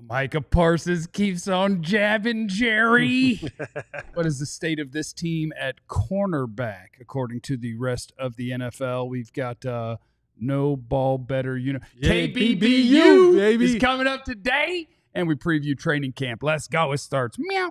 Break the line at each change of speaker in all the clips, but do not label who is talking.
Micah Parsons keeps on jabbing Jerry. What is the state of this team at cornerback, according to the rest of the NFL? We've got no ball better. KBBU
baby.
is coming up today, and we preview training camp. Let's go. It starts. Meow.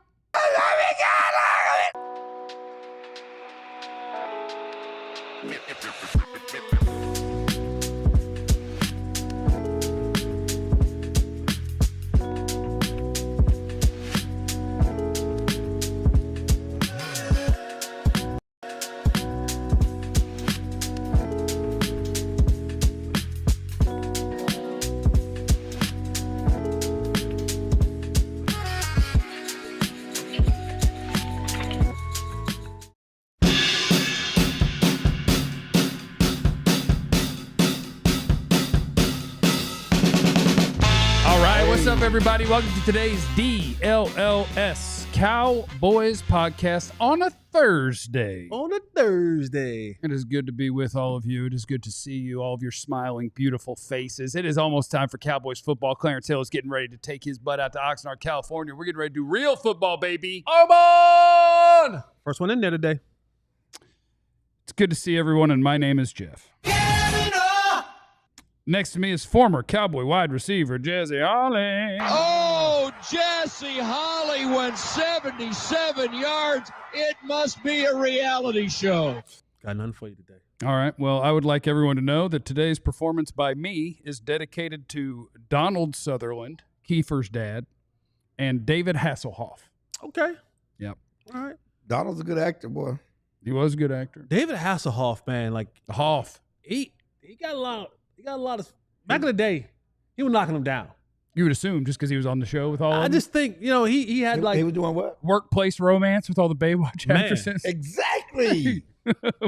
What's up, everybody? Welcome to today's DLLS Cowboys podcast on a Thursday. It is good to be with all of you. It is good to see you, all of your smiling, beautiful faces. It is almost time for Cowboys football. Clarence Hill is getting ready to take his butt out to Oxnard, California. We're getting ready to do real football, baby.
Armon! First one in there today.
It's good to see everyone, and my name is Jeff. Next to me is former Cowboy wide receiver Jesse Holley.
Oh, Jesse Holley went 77 yards. It must be a reality show.
Got nothing for you today.
All right. Well, I would like everyone to know that today's performance by me is dedicated to Donald Sutherland, Kiefer's dad, and David Hasselhoff.
Okay.
Yep.
All right.
Donald's a good actor, boy.
He was a good actor.
David Hasselhoff, man, like
Hoff.
He got a lot of back in the day, he was knocking them down.
You would assume just because he was on the show with all of
I
them?
just think, he had
He was doing what?
Workplace romance with all the Baywatch
Man.
actresses.
Exactly.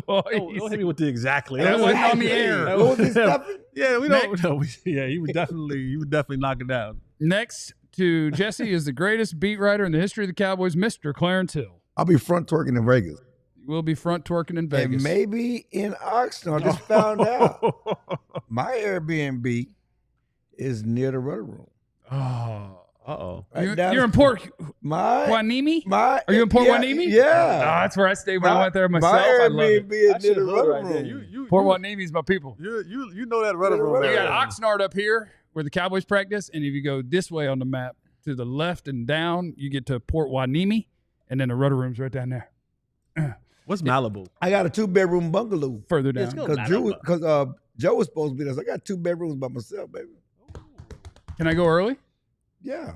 Well,
don't hit me with the exactly.
That wasn't on the air.
What was he stuffing?
Yeah, we don't know. Yeah, he would definitely knock it down.
Next to Jesse is the greatest beat writer in the history of the Cowboys, Mr. Clarence Hill.
I'll be front twerking in Vegas.
We'll be front twerking in Vegas.
And maybe in Oxnard. I just found out. My Airbnb is near the rudder room.
Oh.
Uh-oh.
You're in Port
My
Wanimi?
My
Are you in Port Wanimi?
Yeah.
That's where I stayed when I went there myself.
My
I love it.
Airbnb is near the rudder room.
Port Wanimi's my people.
You know that rudder room.
You got Oxnard up here where the Cowboys practice, and if you go this way on the map to the left and down, you get to Port Wanimi, and then the rudder room's right down there.
What's Malibu?
I got a 2-bedroom bungalow.
Further down.
Because Joe was supposed to be there. So I got 2 bedrooms by myself, baby.
Can I go early?
Yeah.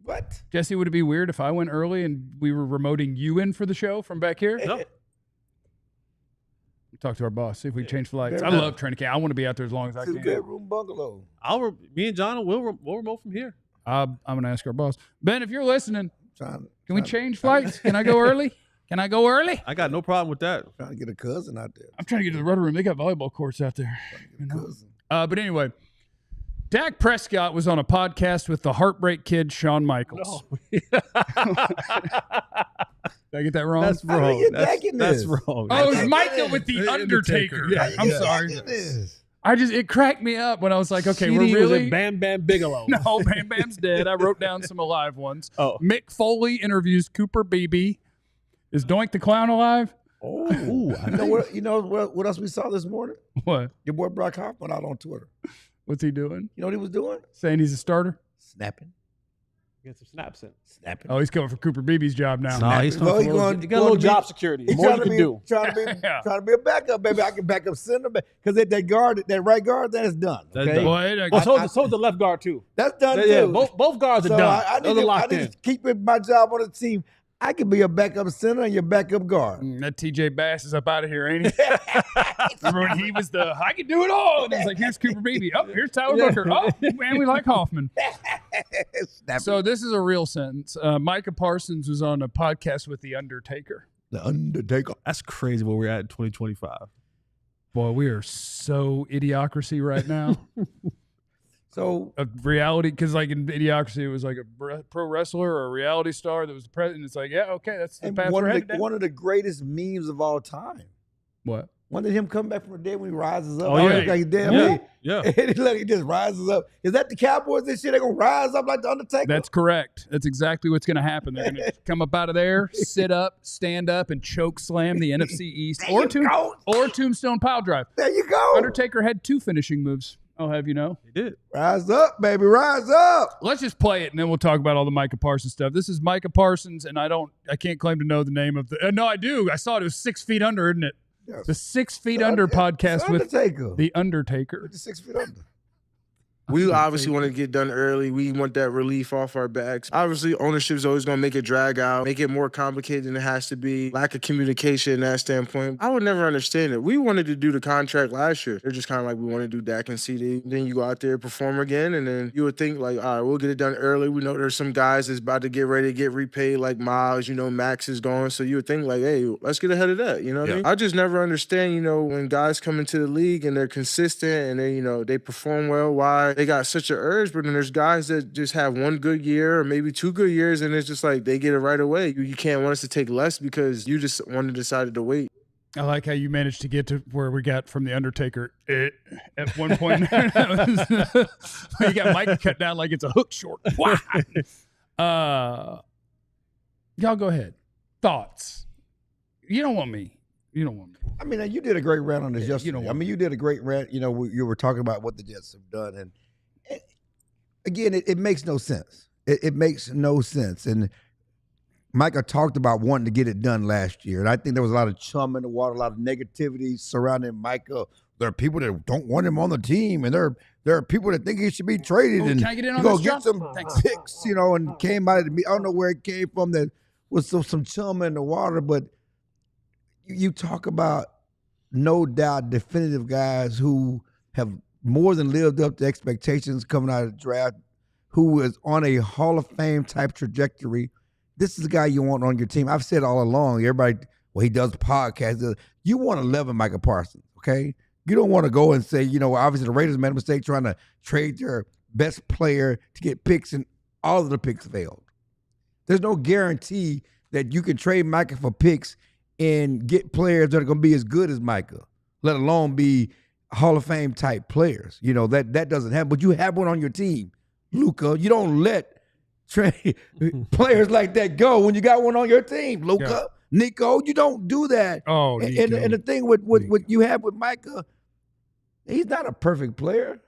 What?
Jesse, would it be weird if I went early and we were remoting you in for the show from back here?
No.
Talk to our boss, see if we can change flights.
Yeah.
I love training camp. I want to be out there as long as I can.
2-bedroom bungalow.
Me and John will remote from here.
I'm going to ask our boss. Ben, if you're listening,
Can
we change flights? Can I go early? Can I go early?
I got no problem with that.
Trying to get a cousin out there.
I'm trying to get to the rudder room. They got volleyball courts out there. You know? But anyway, Dak Prescott was on a podcast with the Heartbreak Kid, Shawn Michaels.
No.
Did I get that wrong?
That's
How do
wrong.
you get back in
That's
this?
wrong.
Oh, it was Micah with the Undertaker.
Yeah.
I'm sorry. It cracked me up when I was like, okay,
CD
we're
was
really...
at Bam Bam Bigelow.
No, Bam Bam's dead. I wrote down some alive ones.
Oh.
Mick Foley interviews Cooper Beebe. Is Doink the Clown alive?
Oh, you know what else we saw this morning?
What?
Your boy Brock Hoffman out on Twitter.
What's he doing?
You know what he was doing?
Saying he's a starter?
Snapping.
Get some snaps in.
Snapping.
Oh, he's coming for Cooper Beebe's job now.
No, he's
Well,
coming
he
for
going-
you got a little job security.
He's
More you can do.
trying to be a backup, baby. I can back up center because that right guard, that is done.
That's
Okay?
done.
Boy,
Well, so is the left guard too.
That's done
Yeah,
too.
both guards are
So
done.
I
Those
need
are locked
to
in.
keep my job on the team. I can be a backup center and your backup guard.
That TJ Bass is up out of here, ain't he? Remember when he was I can do it all. And he's like, here's Cooper Beebe. Oh, here's Tyler Booker. Oh, man, we like Hoffman. So this is a real sentence. Micah Parsons was on a podcast with The Undertaker.
The Undertaker.
That's crazy where we're at in 2025.
Boy, we are so idiocracy right now.
So
A reality, because like in Idiocracy, it was like a pro wrestler or a reality star that was the president. It's like, yeah, okay, that's the
and
path we're headed down.
one of the greatest memes of all time.
What?
When did him come back from the dead when he rises up?
Oh, yeah.
Like he's dead.
Yeah.
Look, he just rises up. Is that the Cowboys this year? They're going to rise up like the Undertaker?
That's correct. That's exactly what's going to happen. They're going to come up out of there, sit up, stand up, and choke slam the NFC East or Tombstone Pile Drive.
There you go.
Undertaker had 2 finishing moves. I'll have you know.
He did.
Rise up, baby. Rise up.
Let's just play it, and then we'll talk about all the Micah Parsons stuff. This is Micah Parsons, and I can't claim to know the name of the. No, I do. I saw it. It was 6 Feet Under, isn't it?
Yes.
The 6 Feet Under podcast with the Undertaker.
The 6 feet under.
We obviously want to get done early. We want that relief off our backs. Obviously, ownership is always going to make it drag out, make it more complicated than it has to be. Lack of communication in that standpoint. I would never understand it. We wanted to do the contract last year. They're just kind of like, we want to do Dak and CD. Then you go out there, perform again, and then you would think like, all right, we'll get it done early. We know there's some guys that's about to get ready to get repaid, like Miles, Max is going. So you would think like, hey, let's get ahead of that. You know what I mean? I just never understand, when guys come into the league and they're consistent and they, they perform well, why they got such an urge, but then there's guys that just have 1 good year or maybe 2 good years, and it's just like they get it right away. You can't want us to take less because you just decided to wait.
I like how you managed to get to where we got from the Undertaker at one point. You got Mike cut down like it's a hook short. Y'all go ahead. Thoughts? You don't want me.
I mean, you did a great rant on this yesterday. You did a great rant. You were talking about what the Jets have done, and again, it makes no sense. It makes no sense. And Micah talked about wanting to get it done last year, and I think there was a lot of chum in the water, a lot of negativity surrounding Micah. There are people that don't want him on the team, and there are people that think he should be traded. And
can I get in on this,
get some picks, and came out of me. I don't know where it came from. That was some chum in the water, but you talk about no doubt definitive guys who have more than lived up to expectations coming out of the draft, who is on a Hall of Fame type trajectory. This is the guy you want on your team. I've said all along, everybody, he does podcasts. You want 11 Micah Parsons, okay? You don't want to go and say, obviously the Raiders made a mistake trying to trade their best player to get picks, and all of the picks failed. There's no guarantee that you can trade Micah for picks and get players that are going to be as good as Micah, let alone be Hall of Fame type players. That doesn't happen. But you have one on your team, Luka. You don't let players like that go when you got one on your team, Luka. Yeah. Nico, you don't do that.
Oh, Nico.
And the thing with what you have with Micah, he's not a perfect player.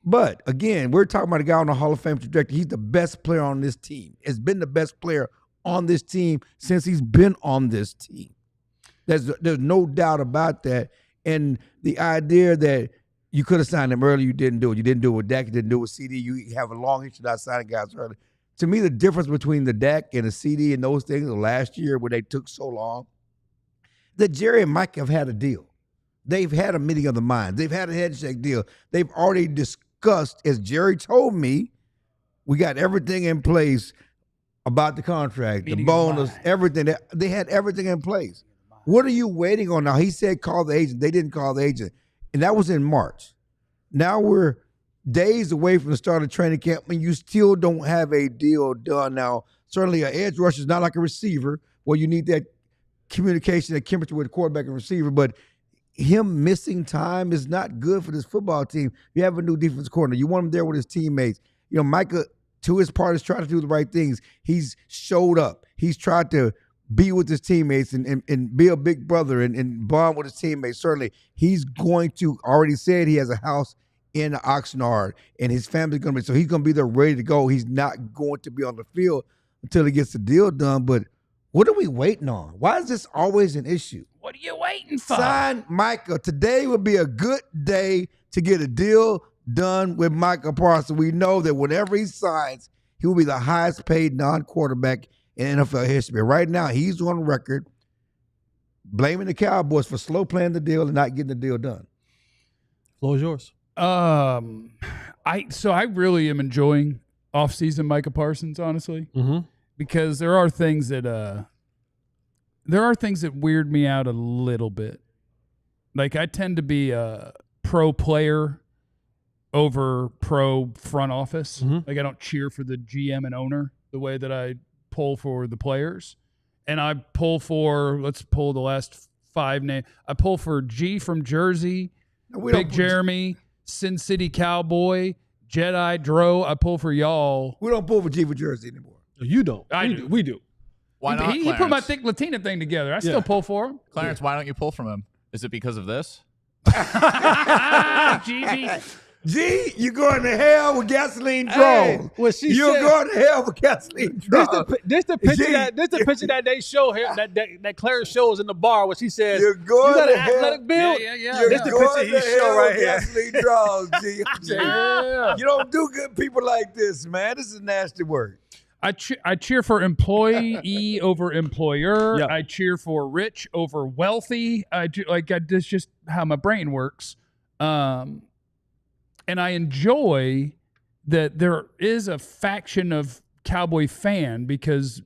But again, we're talking about a guy on the Hall of Fame trajectory. He's the best player on this team. Has been the best player on this team since he's been on this team. There's no doubt about that. And the idea that you could have signed him early, you didn't do it. You didn't do it with Dak. You didn't do it with CD. You have a long history not signing guys early. To me, the difference between the Dak and the CD and those things last year where they took so long, that Jerry and Mike have had a deal. They've had a meeting of the minds. They've had a handshake deal. They've already discussed, as Jerry told me, we got everything in place about the contract, the bonus, everything. They had everything in place. What are you waiting on now? He said call the agent. They didn't call the agent. And that was in March. Now we're days away from the start of training camp, and you still don't have a deal done. Now, certainly an edge rusher is not like a receiver where you need that communication, that chemistry with the quarterback and receiver, but him missing time is not good for this football team. You have a new defensive coordinator. You want him there with his teammates. Micah, to his part, is trying to do the right things. He's showed up. He's tried to be with his teammates and be a big brother and bond with his teammates. Certainly, he's going to, already said he has a house in Oxnard, and his family's going to be, so he's going to be there ready to go. He's not going to be on the field until he gets the deal done. But what are we waiting on? Why is this always an issue?
What are you waiting for?
Sign Micah. Today would be a good day to get a deal done with Micah Parsons. We know that whenever he signs, he will be the highest paid non-quarterback in NFL history. Right now, he's on record blaming the Cowboys for slow playing the deal and not getting the deal done.
Floor is yours.
I really am enjoying off-season Micah Parsons, honestly, because there are things that weird me out a little bit. Like, I tend to be a pro player over pro front office. Like, I don't cheer for the GM and owner the way that I pull for the players. And I pull for, let's pull the last 5 names. I pull for G from Jersey, Big Jeremy, Sin City Cowboy, Jedi Dro. I pull for y'all.
We don't pull for G for Jersey anymore.
You don't. We do.
Why not?
He put my thick Latina thing together. I still pull for him.
Clarence, why don't you pull from him? Is it because of this?
G, you're going to hell with gasoline draws. You're going to hell with gasoline draws.
This the picture that they show here, that Clarence shows in the bar where she says,
"You're going
you got
to
an athletic build."
Yeah.
You're
This the
going
picture he
to
show
hell
right
with
here.
gasoline draws, G. You don't do good people like this, man. This is nasty work.
I cheer for employee over employer.
Yep.
I cheer for rich over wealthy. That's just how my brain works. And I enjoy that there is a faction of Cowboy fan because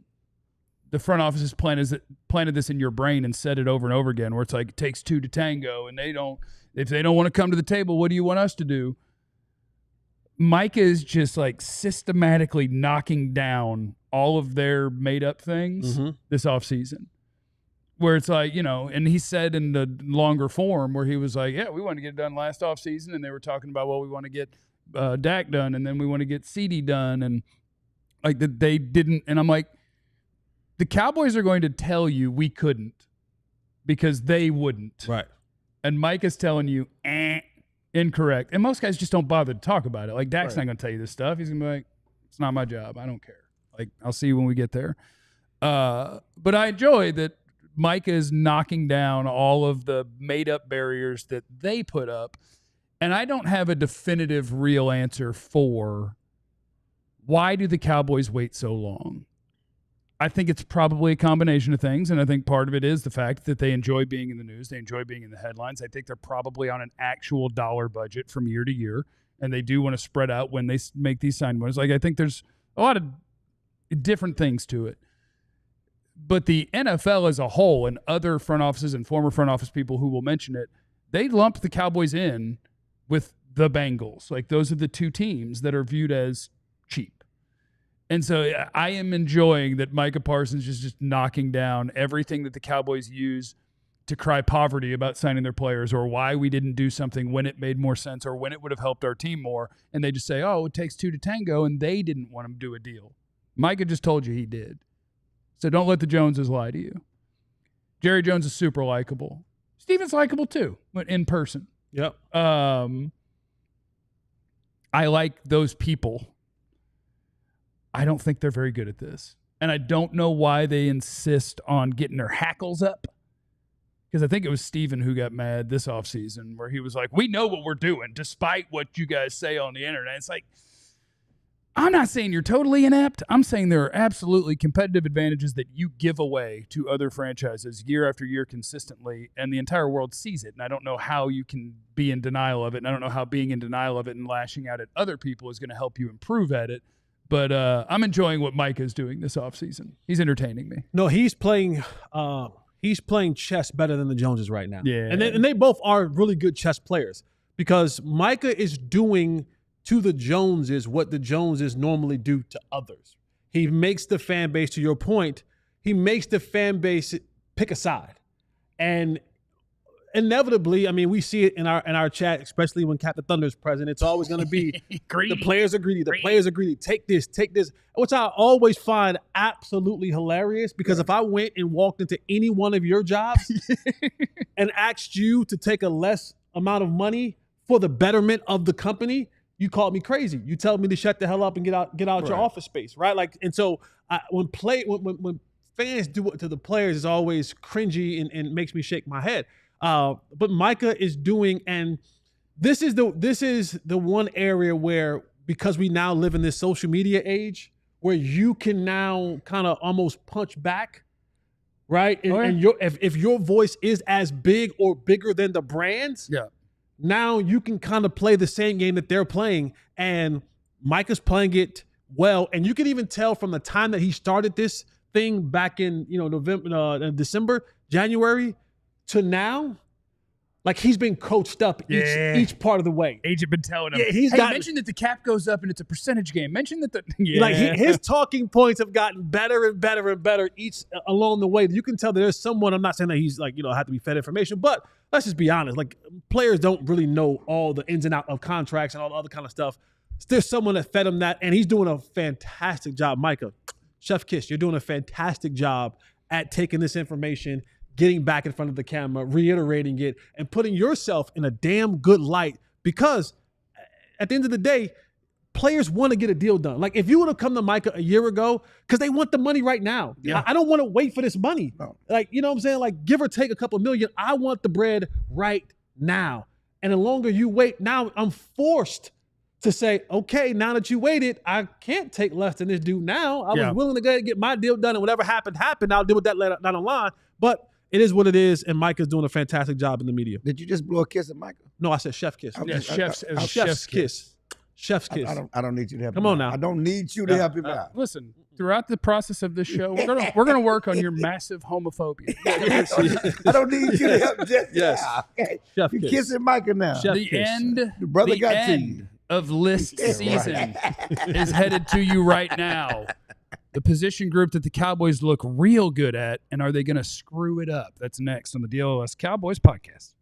the front office has planted this in your brain and said it over and over again, where it's like it takes 2 to tango, and if they don't want to come to the table, what do you want us to do? Micah is just like systematically knocking down all of their made up things this offseason. Where it's like, and he said in the longer form where he was like, yeah, we want to get it done last offseason. And they were talking about, well, we want to get Dak done, and then we want to get CD done. And like they didn't. And I'm like, the Cowboys are going to tell you we couldn't because they wouldn't.
Right.
And Mike is telling you, incorrect. And most guys just don't bother to talk about it. Like Dak's not going to tell you this stuff. He's going to be like, it's not my job. I don't care. Like, I'll see you when we get there. But I enjoy that Micah is knocking down all of the made-up barriers that they put up. And I don't have a definitive real answer for why do the Cowboys wait so long? I think it's probably a combination of things, and I think part of it is the fact that they enjoy being in the news. They enjoy being in the headlines. I think they're probably on an actual dollar budget from year to year, and they do want to spread out when they make these sign bonus. Like, I think there's a lot of different things to it. But the NFL as a whole and other front offices and former front office people who will mention it, they lump the Cowboys in with the Bengals. Like, those are the two teams that are viewed as cheap. And so I am enjoying that Micah Parsons is just knocking down everything that the Cowboys use to cry poverty about signing their players, or why we didn't do something when it made more sense or when it would have helped our team more. And they just say, oh, it takes 2 to tango, and they didn't want him to do a deal. Micah just told you he did. So don't let the Joneses lie to you. Jerry Jones is super likable. Steven's likable too, but in person.
Yep.
I like those people. I don't think they're very good at this. And I don't know why they insist on getting their hackles up. Because I think it was Steven who got mad this offseason where he was like, we know what we're doing despite what you guys say on the internet. It's like, I'm not saying you're totally inept. I'm saying there are absolutely competitive advantages that you give away to other franchises year after year consistently, and the entire world sees it. And I don't know how you can be in denial of it, and I don't know how being in denial of it and lashing out at other people is going to help you improve at it. But I'm enjoying what Micah is doing this offseason. He's entertaining me.
No, he's playing chess better than the Joneses right now.
Yeah.
And they both are really good chess players, because Micah is doing to the Joneses what the Joneses normally do to others. He makes the fan base, to your point, he makes the fan base pick a side. And inevitably, I mean, we see it in our chat, especially when Captain Thunder is present. It's always going to be the players are greedy. The players are greedy. Take this, which I always find absolutely hilarious, because if I went and walked into any one of your jobs and asked you to take a less amount of money for the betterment of the company, you called me crazy. You tell me to shut the hell up and get out your office space, right? Like, and so when fans do it to the players, it's always cringy and makes me shake my head. But Micah is doing, and this is the one area where, because we now live in this social media age where you can now kind of almost punch back, right? And if your voice is as big or bigger than the brands, now you can kind of play the same game that they're playing, and Micah's playing it well. And you can even tell from the time that he started this thing back in November, December, January, to now, Like he's been coached up each part of the way.
Agent been telling him.
Yeah,
mention that the cap goes up and it's a percentage game. Mention that
his talking points have gotten better and better and better each along the way. You can tell that there's someone. I'm not saying that he's like have to be fed information, but let's just be honest. Like players don't really know all the ins and outs of contracts and all the other kind of stuff. There's someone that fed him that, and he's doing a fantastic job. Micah, Chef Kiss, you're doing a fantastic job at taking this information, getting back in front of the camera, reiterating it, and putting yourself in a damn good light, because at the end of the day, players want to get a deal done. Like if you would have come to Micah a year ago, because they want the money right now. Yeah. I don't want to wait for this money. No. Like, you know what I'm saying? Like give or take a couple million. I want the bread right now. And the longer you wait, now I'm forced to say, okay, now that you waited, I can't take less than this dude now. I was willing to go ahead and get my deal done, and whatever happened. I'll deal with that later down the line. But it is what it is, and Micah's doing a fantastic job in the media.
Did you just blow a kiss at Micah?
No, I said Chef Kiss. Chef's kiss. Chef's kiss.
I don't need you to help.
Come on now.
I don't need you to help him out.
Listen, throughout the process of this show, we're gonna work on your massive homophobia.
I don't need you to help.
Yes.
Okay.
Chef
You're
kiss.
kissing Micah now.
Chef
The
kiss.
end.
The brother got to
end
you.
Of list season is headed to you right now. The position group that the Cowboys look real good at, and are they going to screw it up? That's next on the DLLS Cowboys podcast.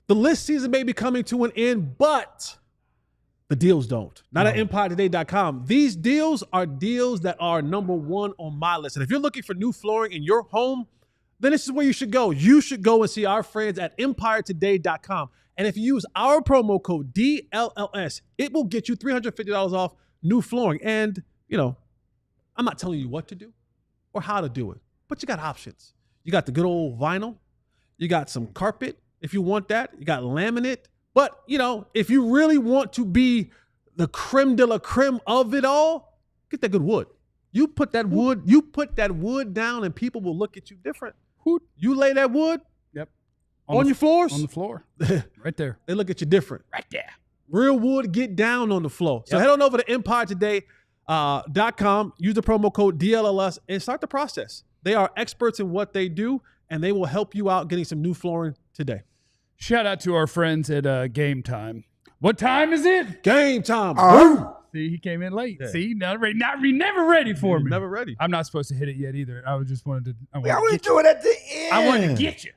The list season may be coming to an end, but the deals don't. Not at EmpireToday.com. These deals are deals that are number one on my list. And if you're looking for new flooring in your home, then this is where you should go. You should go and see our friends at EmpireToday.com. And if you use our promo code DLLS, it will get you $350 off new flooring. And, I'm not telling you what to do or how to do it, but you got options. You got the good old vinyl. You got some carpet if you want that. You got laminate. But, if you really want to be the creme de la creme of it all, get that good wood. You put that wood down and people will look at you different. You lay that wood. On your floors?
On the floor. Right there.
They look at you different.
Right there.
Real wood, get down on the floor. So head on over to EmpireToday.com. Use the promo code DLLS and start the process. They are experts in what they do, and they will help you out getting some new flooring today.
Shout out to our friends at Game Time. What time is it?
Game time.
See, he came in late. Yeah. See, never ready for me.
Never ready.
I'm not supposed to hit it yet either. I was just wanted to.
We always do it at the end.
I wanted to get you.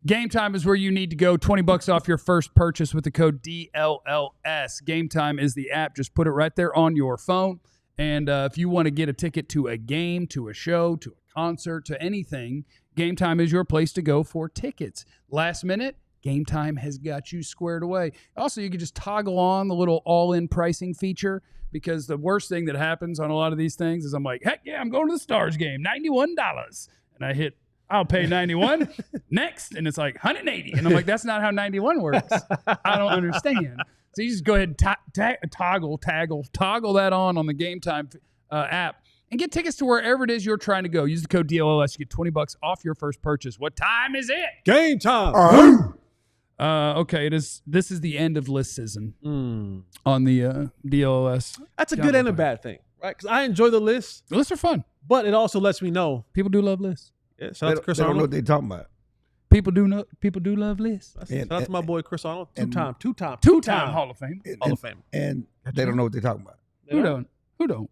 Game Time is where you need to go. $20 off your first purchase with the code DLLS. Game Time is the app. Just put it right there on your phone. And if you want to get a ticket to a game, to a show, to a concert, to anything, Game Time is your place to go for tickets. Last minute, Game Time has got you squared away. Also, you can just toggle on the little all-in pricing feature, because the worst thing that happens on a lot of these things is I'm like, heck yeah, I'm going to the Stars game, $91. And I hit I'll pay 91 next, and it's like 180, and I'm like, that's not how 91 works. I don't understand. So you just go ahead and toggle that on the Game Time app, and get tickets to wherever it is you're trying to go. Use the code DLLS. You get $20 off your first purchase. What time is it?
Game time.
Okay, this is the end of list season on the DLLS.
That's a good and a bad thing, right? Because I enjoy the lists.
The lists are fun,
but it also lets me know
people do love lists.
Yeah, shout out to Chris
Arnold. They don't know
Arnold.
what they're talking about.
People do love lists.
Shout out to my boy Chris Arnold. Two-time
Hall of Fame.
Hall of Fame.
And they don't know what they're talking about.
Who don't?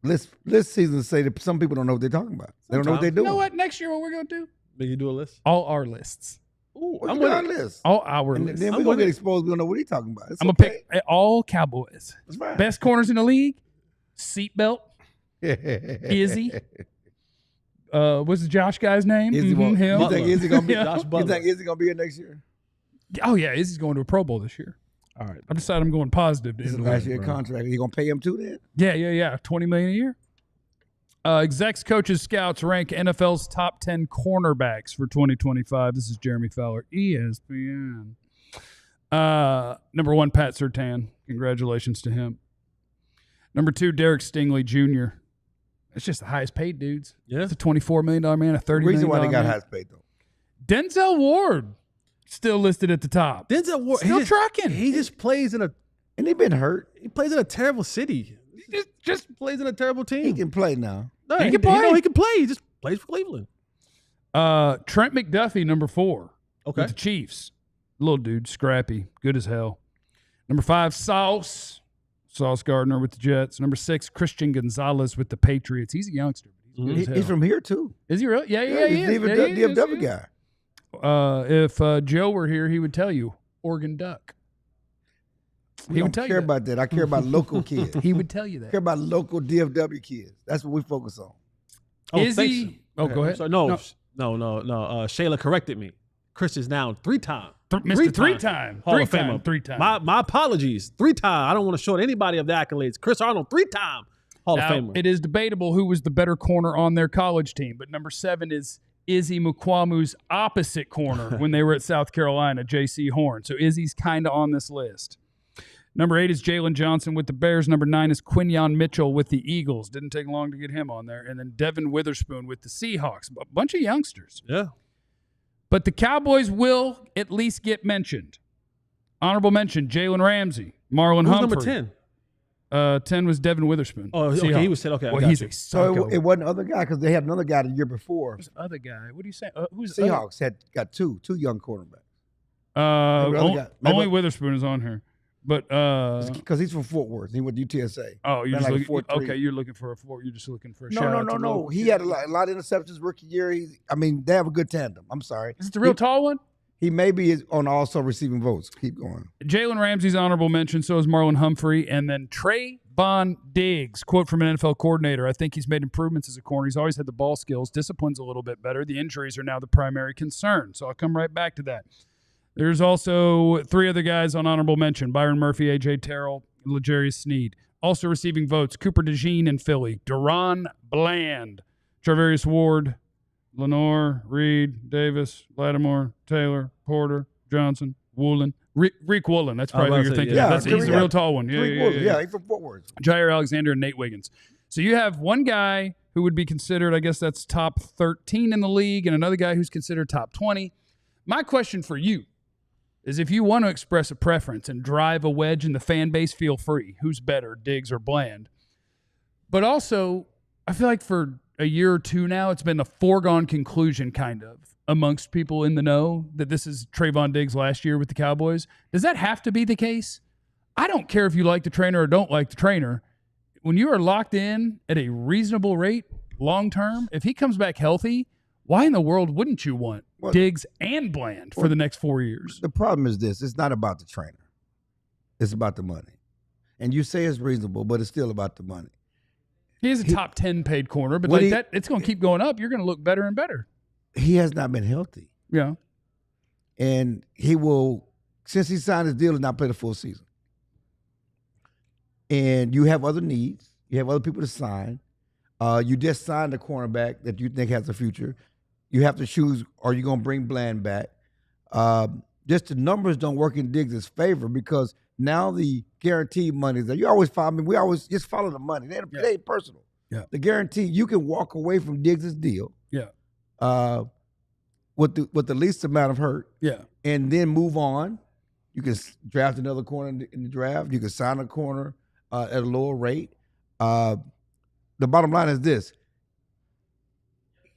List seasons say that some people don't know what they're talking about. They don't know what they're doing.
You know what? Next year, what we're going to do?
Will you do a list?
All our lists.
Ooh,
I'm with our list.
All our lists.
Then we're going to get exposed. We don't know what he's talking about.
I'm going to pick all Cowboys.
That's right.
Best corners in the league. Seatbelt. Izzy. What's the Josh guy's name?
Izzy
him.
You think Izzy going to be
Josh Butler.
You think Izzy going to be here next year?
Oh, yeah. Izzy's going to a Pro Bowl this year.
All right.
I decided I'm going positive.
This is last year contract. You going to pay him too then?
Yeah. $20 million a year. Execs, coaches, scouts rank NFL's top 10 cornerbacks for 2025. This is Jeremy Fowler, ESPN. Number 1, Pat Surtain. Congratulations to him. Number 2, Derek Stingley Jr. It's just the highest paid dudes.
Yeah.
It's a $24 million man, a $30 million
reason why they got
man.
highest paid, though.
Denzel Ward, still listed at the top.
Denzel Ward.
Still trucking.
He just plays in a...
And he been hurt.
He plays in a terrible city.
He just
plays in a terrible team.
He can play now.
No,
he can play.
He can play. He just plays for Cleveland.
Trent McDuffie, number 4.
Okay.
With the Chiefs. Little dude, scrappy, good as hell. Number 5, Sauce Gardner with the Jets. Number 6, Christian Gonzalez with the Patriots. He's a youngster. He's good as hell.
He's from here, too.
Is he really? Yeah, he
he's
is.
even
Yeah, he is,
DFW
yeah.
guy.
If Joe were here, he would tell you, Oregon Duck.
We don't care about that. I care about local kids.
He would tell you
I
that.
care about local DFW kids. That's what we focus on.
Is he? Oh, go ahead.
Sorry, no. Shayla corrected me. Chris is now 3-time.
Mr. Three-time.
Hall of Famer.
3-time.
My apologies. 3-time. I don't want to short anybody of the accolades. Chris Arnold, 3-time Hall of Famer.
It is debatable who was the better corner on their college team, but number 7 is Izzy Mukwamu's opposite corner when they were at South Carolina, J.C. Horn. So Izzy's kind of on this list. Number 8 is Jalen Johnson with the Bears. Number 9 is Quinyon Mitchell with the Eagles. Didn't take long to get him on there. And then Devin Witherspoon with the Seahawks. A bunch of youngsters.
Yeah.
But the Cowboys will at least get mentioned. Honorable mention, Jalen Ramsey, Marlon
Who's
Humphrey.
number 10?
10 was Devin Witherspoon.
Oh, okay.
Seahawks.
He was 10. Okay.
Well, he's a
So
psycho.
it wasn't other guy because they had another guy the year before.
Who's the other guy? What are you saying? Who's
Seahawks had got two young quarterbacks.
Only Witherspoon is on here. But
because he's from Fort Worth, he went to UTSA.
Oh, you're
Ran
just
like
looking.
4.3.
Okay, you're looking for a 4. You're just looking for a shout out.
No. He had a lot of interceptions rookie year. They have a good tandem. I'm sorry.
Is it the real tall one?
He maybe is on also receiving votes. Keep going.
Jalen Ramsey's honorable mention. So is Marlon Humphrey, and then Trevon Diggs. Quote from an NFL coordinator: "I think he's made improvements as a corner. He's always had the ball skills. Discipline's a little bit better. The injuries are now the primary concern." So I'll come right back to that. There's also 3 other guys on honorable mention: Byron Murphy, A.J. Terrell, L'Jarius Sneed. Also receiving votes: Cooper DeJean in Philly, DaRon Bland, Charvarius Ward, Lenore, Reed, Davis, Lattimore, Taylor, Porter, Johnson, Woolen. Reek Woolen. That's probably who you're thinking.
Yeah,
he's the real tall one.
Yeah, he's from Fort Worth.
Jair Alexander and Nate Wiggins. So you have one guy who would be considered, I guess that's top 13 in the league, and another guy who's considered top 20. My question for you is, if you want to express a preference and drive a wedge in the fan base, feel free. Who's better, Diggs or Bland? But also, I feel like for a year or two now, it's been a foregone conclusion kind of amongst people in the know that this is Trevon Diggs last year with the Cowboys. Does that have to be the case? I don't care if you like the trainer or don't like the trainer. When you are locked in at a reasonable rate long term, if he comes back healthy, why in the world wouldn't you want Diggs and Bland for the next 4 years?
The problem is this. It's not about the trainer. It's about the money. And you say it's reasonable, but it's still about the money.
He is a top 10 paid corner, but it's going to keep going up. You're going to look better and better.
He has not been healthy.
Yeah.
And he will, since he signed his deal, has not played a full season. And you have other needs. You have other people to sign. You just signed a cornerback that you think has a future. You have to choose, are you going to bring Bland back? Just the numbers don't work in Diggs' favor because now the guaranteed money is there. You always follow me. We always just follow the money. They ain't personal.
Yeah.
The guarantee, you can walk away from Diggs' deal.
Yeah.
With the least amount of hurt.
Yeah.
And then move on. You can draft another corner in the draft. You can sign a corner at a lower rate. The bottom line is this.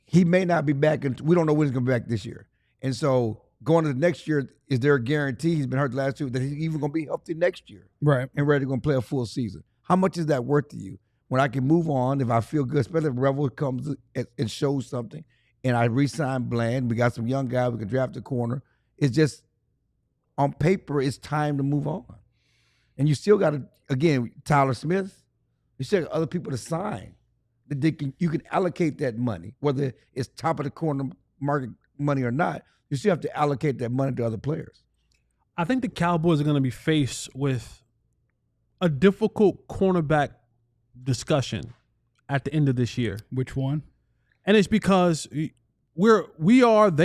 He may not be back. We don't know when he's going to be back this year. And so going to the next year, is there a guarantee, he's been hurt the last 2, that he's even going to be healthy next year?
Right.
And ready to go and play a full season? How much is that worth to you? When I can move on, if I feel good, especially if Revel comes and shows something, and I re-sign Bland, we got some young guys, we can draft a corner. It's just, on paper, it's time to move on. And you still got to, again, Tyler Smith, you still got other people to sign. You can allocate that money, whether it's top of the corner market money or not. You still have to allocate that money to other players.
I think the Cowboys are going to be faced with a difficult cornerback discussion at the end of this year.
Which one?
And it's because they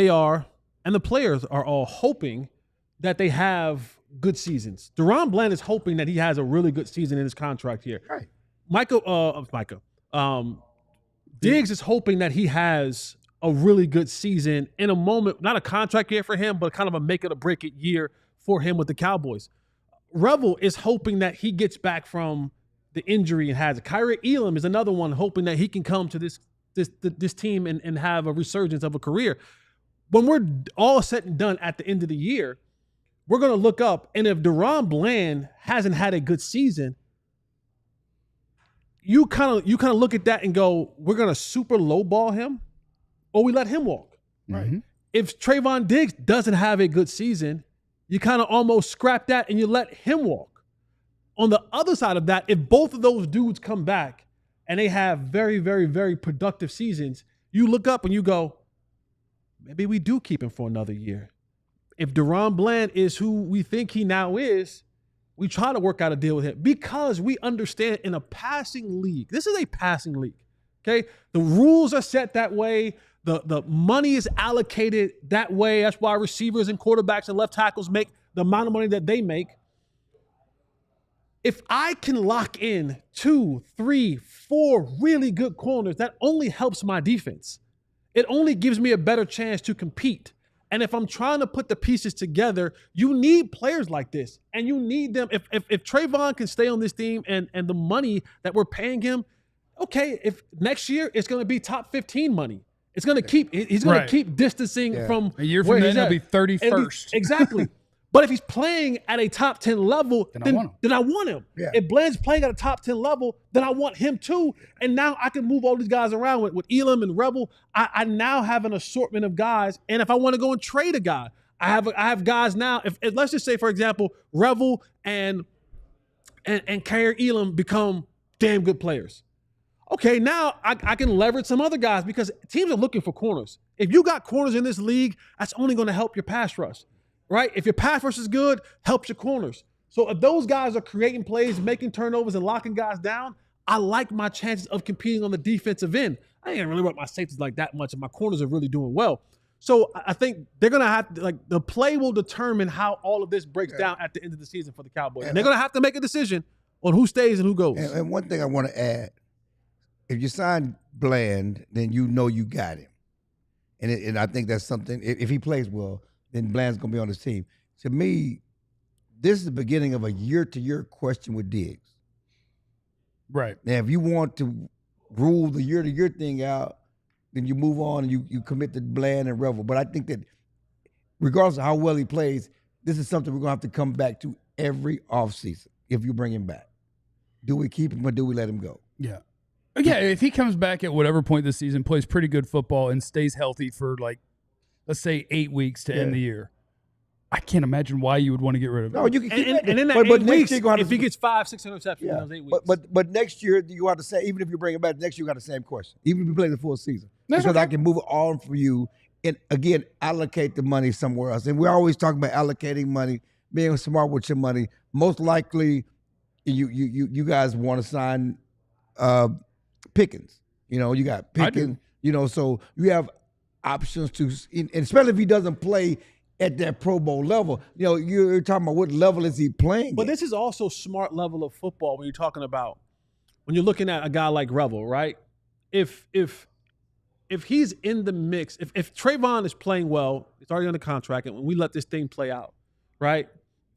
are, and the players are all hoping that they have good seasons. DaRon Bland is hoping that he has a really good season in his contract here.
Right.
Diggs is hoping that he has a really good season in a moment, not a contract year for him, but kind of a make it or break it year for him with the Cowboys. Revel is hoping that he gets back from the injury and has it. Kyrie Elam is another one hoping that he can come to this this team and have a resurgence of a career. When we're all said and done at the end of the year, we're going to look up, and if DaRon Bland hasn't had a good season, you kind of look at that and go, we're going to super lowball him, or we let him walk.
Right. Mm-hmm.
If Trevon Diggs doesn't have a good season, you kind of almost scrap that and you let him walk. On the other side of that, if both of those dudes come back and they have very, very, very productive seasons, you look up and you go, maybe we do keep him for another year. If DaRon Bland is who we think he now is, we try to work out a deal with him because we understand in a passing league, this is a passing league, okay? The rules are set that way. The money is allocated that way. That's why receivers and quarterbacks and left tackles make the amount of money that they make. If I can lock in 2, 3, 4 really good corners, that only helps my defense. It only gives me a better chance to compete. And if I'm trying to put the pieces together, you need players like this. And you need them. If Trevon can stay on this team and the money that we're paying him, okay, if next year it's going to be top 15 money. It's going to keep, he's going to keep distancing from
a year from then, he'll be 31st.
Exactly. But if he's playing at a top 10 level, then I want him.
Yeah.
If Bland's playing at a top 10 level, then I want him too. And now I can move all these guys around with Elam and Rebel. I now have an assortment of guys. And if I want to go and trade a guy, I have guys now. If let's just say, for example, Rebel and Kair Elam become damn good players. Okay, now I can leverage some other guys because teams are looking for corners. If you got corners in this league, that's only going to help your pass rush. Right? If your pass rush is good, helps your corners. So if those guys are creating plays, making turnovers, and locking guys down, I like my chances of competing on the defensive end. I ain't really work my safeties like that much, and my corners are really doing well. So I think they're going to have to, the play will determine how all of this breaks down at the end of the season for the Cowboys. And they're going to have to make a decision on who stays and who goes.
And one thing I want to add, if you sign Bland, then you know you got him. And I think that's something, if he plays well, then Bland's going to be on his team. To me, this is the beginning of a year-to-year question with Diggs.
Right.
Now, if you want to rule the year-to-year thing out, then you move on and you commit to Bland and Revel. But I think that regardless of how well he plays, this is something we're going to have to come back to every offseason if you bring him back. Do we keep him or do we let him go?
Yeah. Yeah, if he comes back at whatever point this season, plays pretty good football, and stays healthy for let's say 8 weeks to end the year, I can't imagine why you would want to get rid of him.
No, you can keep
and in that 8 weeks, if he gets 5-6 interceptions in those 8 weeks.
But next year, you have to say, even if you bring him back, next year you got the same question. Even if you play the full season. Because I can move it on for you and, again, allocate the money somewhere else. And we're always talking about allocating money, being smart with your money. Most likely, you guys want to sign Pickens. You got Pickens. So you have options to, and especially if he doesn't play at that Pro Bowl level. You're talking about what level is he playing
But
at?
this is also smart level of football when you're talking about, when you're looking at a guy like Revel, right? If he's in the mix, if Trevon is playing well, it's already under contract, and when we let this thing play out, right?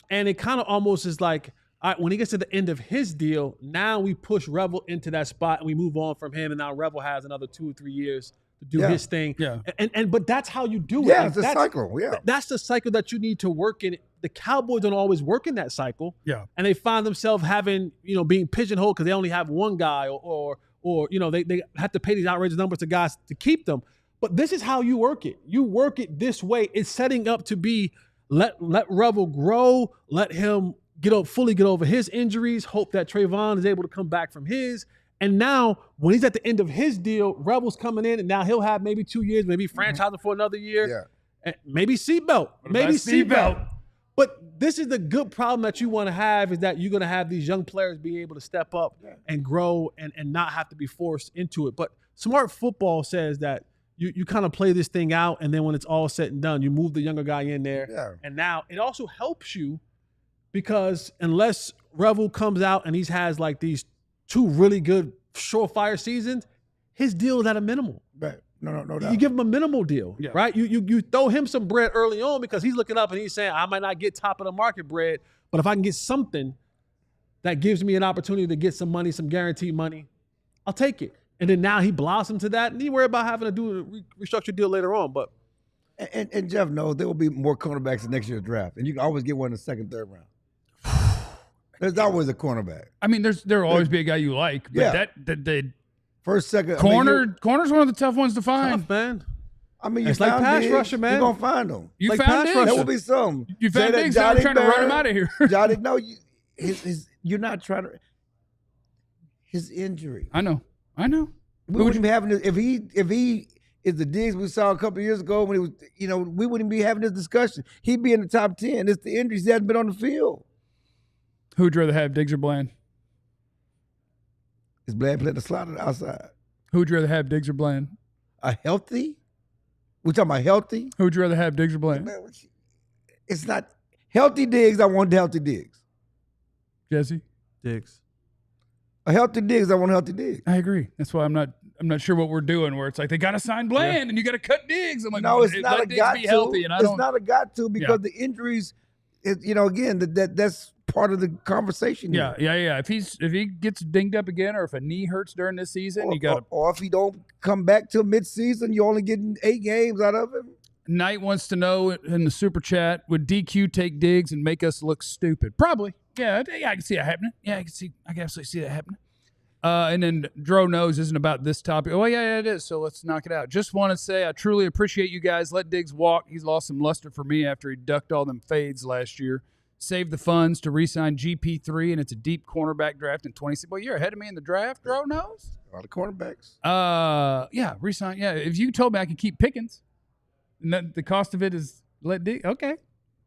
And it kind of almost is like, all right, when he gets to the end of his deal, now we push Revel into that spot and we move on from him, and now Revel has another 2 or 3 years to do his thing.
Yeah.
But that's how you do it.
Yeah, it's a cycle. Yeah.
That's the cycle that you need to work in. The Cowboys don't always work in that cycle.
Yeah.
And they find themselves having, being pigeonholed because they only have one guy or they have to pay these outrageous numbers to guys to keep them. But this is how you work it. You work it this way. It's setting up to be let Revel grow, let him fully get over his injuries, hope that Trevon is able to come back from his. And now, when he's at the end of his deal, Rebel's coming in, and now he'll have maybe 2 years, maybe franchising for another year.
Yeah.
And maybe seatbelt. Maybe seatbelt. But this is the good problem that you want to have, is that you're going to have these young players be able to step up and grow and not have to be forced into it. But smart football says that you kind of play this thing out, and then when it's all said and done, you move the younger guy in there.
Yeah.
And now it also helps you because unless Revel comes out and he has like these 2 really good surefire seasons, his deal is at a minimal.
Right. No doubt.
You give him a minimal deal, right? You throw him some bread early on because he's looking up and he's saying, I might not get top of the market bread, but if I can get something that gives me an opportunity to get some money, some guaranteed money, I'll take it. And then now he blossomed to that, and he worry about having to do a restructured deal later on. But
and Jeff knows there will be more cornerbacks in next year's draft, and you can always get one in the second, third round. There's always a cornerback.
I mean, there'll always be a guy you like, but that
first, second,
corner's one of the tough ones to find.
tough, man.
I mean,
it's like pass rusher, man.
You're gonna find them.
You
like
found Diggs.
There will be some.
You found Diggs. I'm trying to run him out of here.
Jody, no, you're not trying to. His injury.
I know.
We wouldn't be having this if he is the Diggs we saw a couple of years ago when he was. We wouldn't be having this discussion. He'd be in the top 10. It's the injuries. He hasn't been on the field.
Who would you rather have, Diggs or Bland?
Is Bland playing the slot on the outside?
Who would you rather have, Diggs or Bland?
A healthy? We're talking about healthy?
Who would you rather have, Diggs or Bland?
It's not healthy Diggs. I want healthy Diggs.
Jesse?
Diggs.
A healthy Diggs. I want healthy Diggs.
I agree. That's why I'm not sure what we're doing. Where it's like they got to sign Bland and you got to cut Diggs. I'm like,
no, it's not a
Diggs
got
be
to.
healthy, and
It's not a got to because the injuries. Again, that's part of the conversation.
Yeah. If he gets dinged up again, or if a knee hurts during this season, you got.
Or if he don't come back till midseason, you're only getting 8 games out of him.
Knight wants to know in the super chat: would DQ take Diggs and make us look stupid? Probably. Yeah, I can see that happening. Yeah, I can absolutely see that happening. And then Dro knows isn't about this topic. Oh, yeah, it is. So let's knock it out. Just want to say I truly appreciate you guys. Let Diggs walk. He's lost some luster for me after he ducked all them fades last year. Save the funds to re-sign GP3, and it's a deep cornerback draft in 26. Well, you're ahead of me in the draft, Dro knows.
A lot of cornerbacks.
Yeah, re-sign. Yeah, if you told me I could keep Pickens, and that the cost of it is let Diggs. Okay.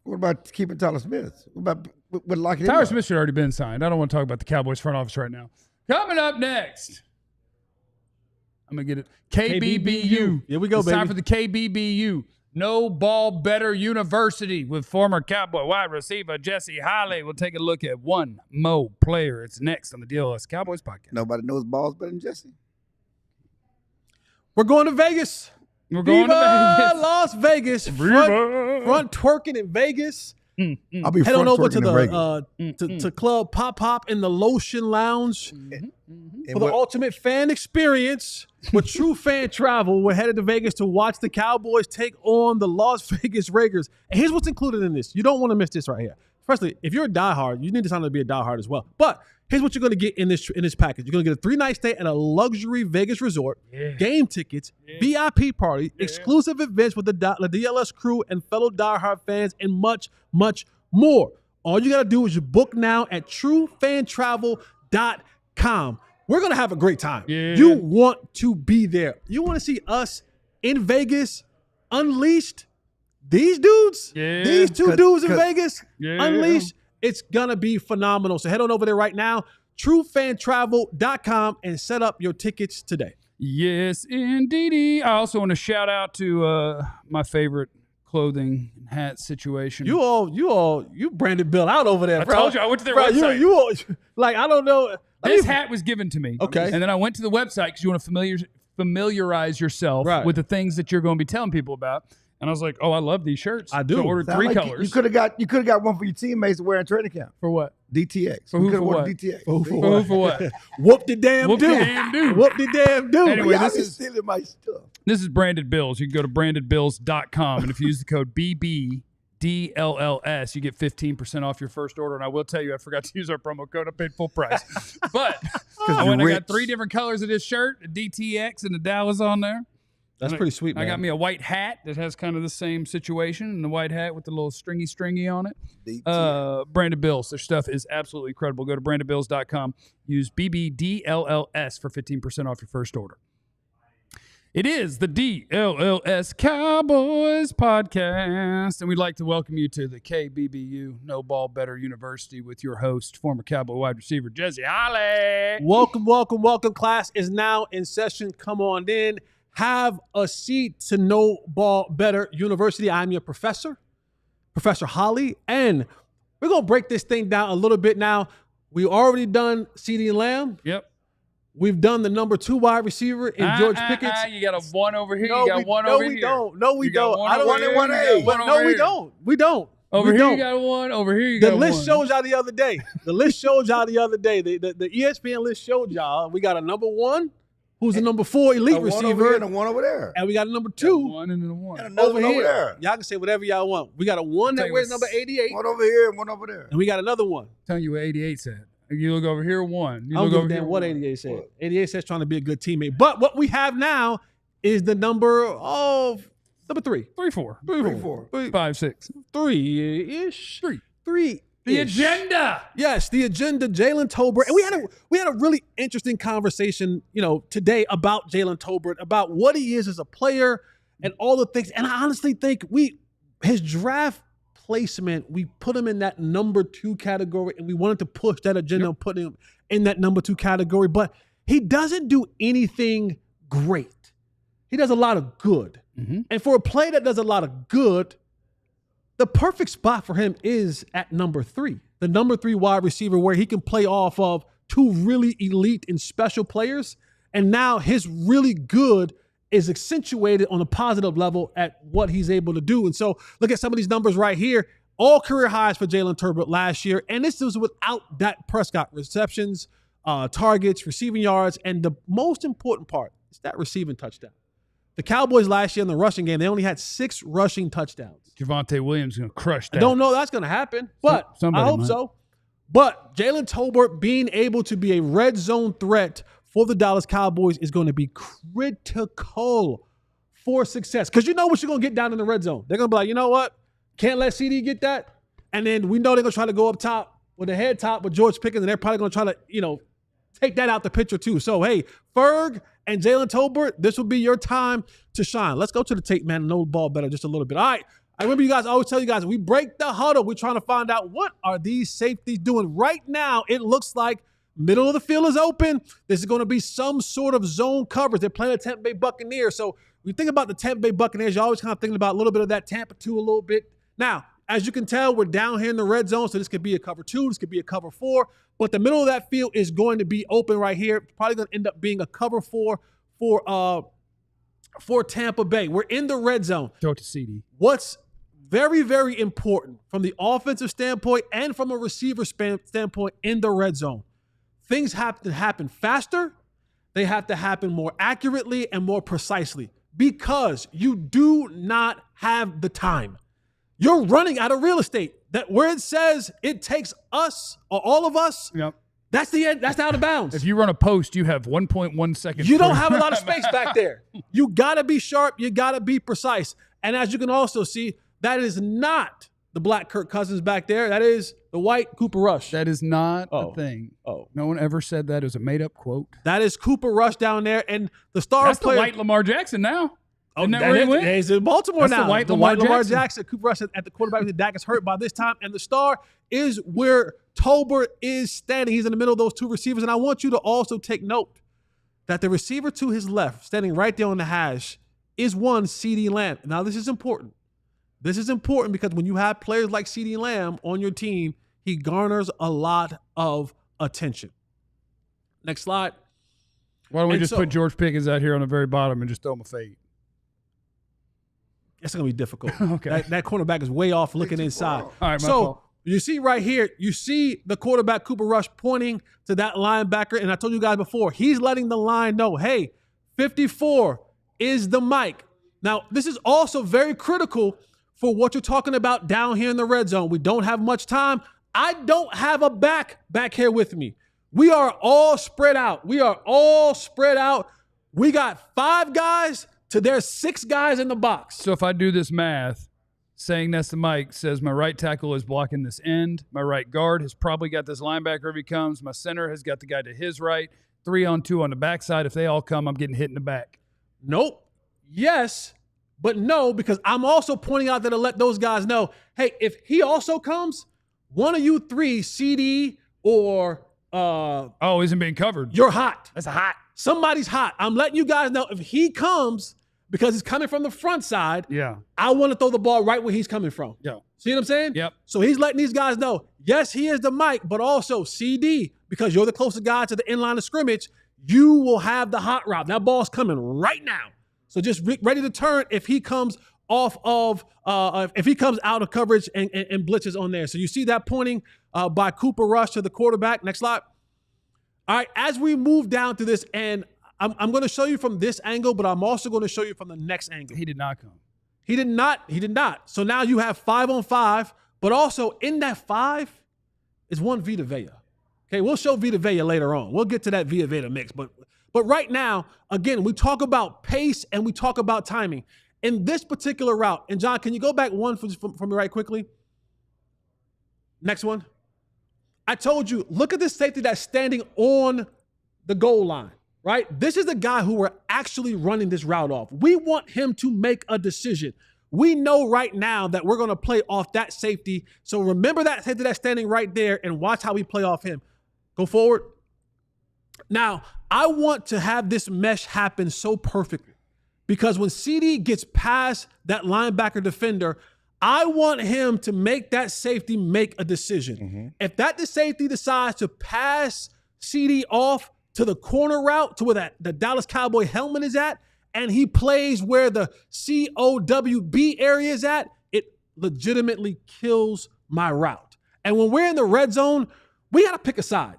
What about keeping Tyler Smith? What about locking him
Tyler
up?
Smith should have already been signed. I don't want to talk about the Cowboys front office right now. Coming up next, I'm going to get it. KBBU.
Here we go,
it's
baby.
time for the KBBU. No Ball Better University with former Cowboy wide receiver Jesse Holley. We'll take a look at one Mo player. It's next on the DLLS Cowboys podcast.
Nobody knows balls better than Jesse.
We're going to Vegas.
We're going to Vegas.
Las Vegas. Front twerking in Vegas.
I'll be
Head on over to
the
to Club Pop in the Lotion Lounge for the ultimate fan experience. With true fan travel, we're headed to Vegas to watch the Cowboys take on the Las Vegas Raiders. And here's what's included in this. You don't want to miss this right here. Firstly, if you're a diehard, you need to sign up to be a diehard as well. But here's what you're going to get in this package. You're going to get a 3-night stay at a luxury Vegas resort, game tickets, VIP party, exclusive events with the DLS crew and fellow diehard fans, and much, much more. All you got to do is book now at truefantravel.com. We're going to have a great time.
Yeah.
You want to be there. You want to see us in Vegas unleashed. These dudes, these two dudes in Vegas, unleashed. It's going to be phenomenal. So head on over there right now, truefantravel.com, and set up your tickets today.
Yes, indeedy. I also want to shout out to my favorite clothing and hat situation.
You branded Bill out over there,
I
bro.
told you, I went to their website.
You all, like, I don't know.
This hat was given to me.
Okay.
And then I went to the website because you want to familiarize yourself with the things that you're going to be telling people about. And I was like, oh, I love these shirts.
I do.
So I ordered 3 colors.
You could have got one for your teammates to wear in training camp.
For what?
DTX.
For who, for what?
DTX.
For what?
Whoop the damn
Whoop
do.
the damn do.
Whoop the damn do.
Anyway,
Y'all be stealing my stuff.
This is Branded Bills. You can go to brandedbills.com, and if you use the code BBDLLS, you get 15% off your first order. And I will tell you, I forgot to use our promo code. I paid full price. But I got 3 different colors of this shirt, a DTX and a Dallas on there.
That's pretty sweet, man.
I got me a white hat that has kind of the same situation, and the white hat with the little stringy on it. Branded Bills. Their stuff is absolutely incredible. Go to brandedbills.com. Use BBDLLS for 15% off your first order. It is the DLLS Cowboys podcast, and we'd like to welcome you to the KBBU No Ball Better University with your host, former Cowboy wide receiver Jesse Holley.
Welcome. Class is now in session. Come on in. Have a seat to No Ball Better University. I'm your professor, Professor Holley, and we're going to break this thing down a little bit now. We already done CeeDee Lamb.
Yep.
We've done the number 2 wide receiver in George Pickens.
You got a 1 over here.
No,
you got one over here.
No, we don't.
I don't want it 1A.
No, we don't. We don't.
Over here you got 1. Over here you got 1.
The list showed y'all the other day. The ESPN list showed y'all. We got a number 1, who's the number 4 elite receiver.
One over here and a one over there.
And we got a number 2.
One and then a one.
And another one over there.
Y'all can say whatever y'all want. We got a 1 that wears number 88.
One over here and one over there.
And we got another one.
Telling you what 88 said. You look over here, 1. You
I don't
look
give a
over
damn
here,
what
1.
88 said. 88 says trying to be a good teammate. But what we have now is the number of number 3.
3, 4.
3, 4.
5, 6.
3-ish.
3. The agenda.
Yes, the agenda. Jalen Tolbert, and we had a really interesting conversation, today about Jalen Tolbert, about what he is as a player and all the things. And I honestly think his draft placement, we put him in that number 2 category, and we wanted to push that agenda and put him in that number 2 category. But he doesn't do anything great. He does a lot of good, and for a player that does a lot of good, the perfect spot for him is at number 3, the number 3 wide receiver, where he can play off of 2 really elite and special players. And now his really good is accentuated on a positive level at what he's able to do. And so look at some of these numbers right here. All career highs for Jalen Tolbert last year. And this was without Dak Prescott. Receptions, targets, receiving yards. And the most important part is that receiving touchdown. The Cowboys last year in the rushing game, they only had 6 rushing touchdowns.
Javonte Williams is going to crush that.
I don't know that's going to happen, but I hope so. But Jalen Tolbert being able to be a red zone threat for the Dallas Cowboys is going to be critical for success. Because you know what you're going to get down in the red zone. They're going to be like, you know what? Can't let CD get that. And then we know they're going to try to go up top with a head top with George Pickens, and they're probably going to try to, take that out the picture too. So, hey, Ferg and Jalen Tolbert, this will be your time to shine. Let's go to the tape, man, and know the ball better just a little bit. All right. I remember I always tell you guys, we break the huddle. We're trying to find out what are these safeties doing. Right now, it looks like middle of the field is open. This is going to be some sort of zone coverage. They're playing the Tampa Bay Buccaneers. So when you think about the Tampa Bay Buccaneers, you're always kind of thinking about a little bit of that Tampa 2 a little bit. Now, as you can tell, we're down here in the red zone, so this could be a cover 2, this could be a cover 4, but the middle of that field is going to be open right here. It's probably going to end up being a cover 4 for Tampa Bay. We're in the red zone.
Throw it to CD.
What's very, very important from the offensive standpoint and from a receiver standpoint in the red zone, things have to happen faster. They have to happen more accurately and more precisely because you do not have the time. You're running out of real estate. That where it says it takes us or all of us, that's the end. That's out of bounds.
If you run a post, you have 1.1 seconds.
You don't have a lot of space back there. You got to be sharp. You got to be precise. And as you can also see, that is not the black Kirk Cousins back there. That is the white Cooper Rush.
That is not a thing. No one ever said that. It was a made-up quote.
That is Cooper Rush down there. And the star
That's
player.
the white Lamar Jackson now.
Isn't that where he went? He's in Baltimore
That's
now.
The white
Lamar Jackson. Cooper Rush at the quarterback. Dak is hurt by this time. And the star is where Tolbert is standing. He's in the middle of those 2 receivers. And I want you to also take note that the receiver to his left, standing right there on the hash, is one CeeDee Lamb. Now, this is important. This is important because when you have players like CeeDee Lamb on your team, he garners a lot of attention. Next slide.
Why don't we just put George Pickens out here on the very bottom and just throw him a fade?
It's going to be difficult.
Okay.
That cornerback is way off looking inside.
All right,
so you see right here, you see the quarterback Cooper Rush pointing to that linebacker. And I told you guys before, he's letting the line know, hey, 54 is the mic. Now, this is also very critical for what you're talking about down here in the red zone. We don't have much time. I don't have a back here with me. We are all spread out. We got 5 guys to there's 6 guys in the box.
So if I do this math, saying that's the mic says my right tackle is blocking this end. My right guard has probably got this linebacker if he comes. My center has got the guy to his right. 3-on-2 on the backside. If they all come, I'm getting hit in the back.
Nope. Yes, but no, because I'm also pointing out that to let those guys know, hey, if he also comes, one of you 3, CD or
isn't being covered.
You're hot.
That's hot.
Somebody's hot. I'm letting you guys know if he comes, because he's coming from the front side, I want to throw the ball right where he's coming from.
Yeah.
See what I'm saying?
Yep.
So he's letting these guys know, yes, he is the mic, but also CD, because you're the closest guy to the inline of scrimmage, you will have the hot route. That ball's coming right now. So just ready to turn if he comes off of, if he comes out of coverage and blitzes on there. So you see that pointing by Cooper Rush to the quarterback. Next slide. All right, as we move down to this, and I'm going to show you from this angle, but I'm also going to show you from the next angle.
He did not come.
He did not. So now you have 5-on-5, but also in that 5 is one Vita Vea. Okay, we'll show Vita Vea later on. We'll get to that Vita Vea mix. But right now, again, we talk about pace and we talk about timing. In this particular route, and John, can you go back one for me right quickly? Next one. I told you, look at this safety that's standing on the goal line, right? This is the guy who we're actually running this route off. We want him to make a decision. We know right now that we're going to play off that safety. So remember that safety that's standing right there and watch how we play off him. Go forward. Now, I want to have this mesh happen so perfectly because when CD gets past that linebacker defender, I want him to make that safety make a decision. Mm-hmm. If that safety decides to pass CD off to the corner route, to where the Dallas Cowboy helmet is at, and he plays where the COWB area is at, it legitimately kills my route. And when we're in the red zone, we got to pick a side.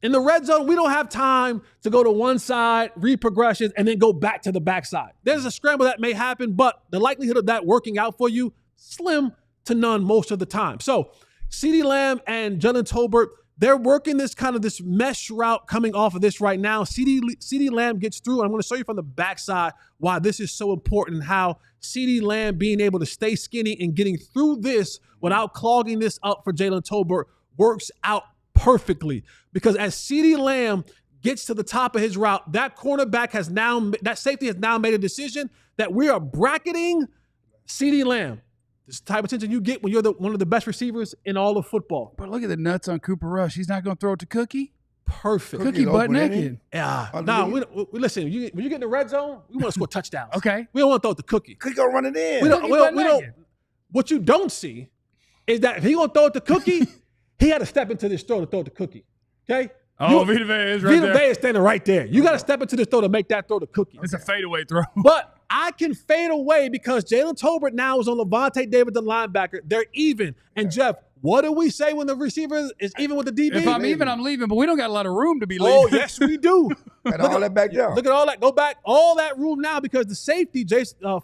In the red zone, we don't have time to go to one side, read progressions, and then go back to the backside. There's a scramble that may happen, but the likelihood of that working out for you, slim to none most of the time. So CeeDee Lamb and Jalen Tolbert, they're working this mesh route coming off of this right now. CeeDee Lamb gets through. And I'm going to show you from the backside why this is so important, how CeeDee Lamb being able to stay skinny and getting through this without clogging this up for Jalen Tolbert works out perfectly. Because as CeeDee Lamb gets to the top of his route, that safety has now made a decision that we are bracketing CeeDee Lamb. This type of attention you get when you're one of the best receivers in all of football.
But look at the nuts on Cooper Rush. He's not going to throw it to Cookie.
Perfect.
Cookie butt naked.
Yeah. No, we listen, when you get in the red zone, we want to score touchdowns.
Okay.
We don't want to throw it to Cookie.
Cookie going to run it in.
We don't. What you don't see is that if he going to throw it to Cookie, he had to step into this throw to throw it to Cookie. Okay?
Oh, Vita Vea is right there.
Vita Vea is standing right there. You got to step into this throw to make that throw to Cookie.
It's a fadeaway throw.
But I can fade away because Jalen Tolbert now is on Levante David, the linebacker. They're even. And Jeff, what do we say when the receiver is even with the DB?
If I'm even, I'm leaving. But we don't got a lot of room to be leaving.
Oh, yes, we do.
Look all that back down.
Look at all that. Go back. All that room now because the safety,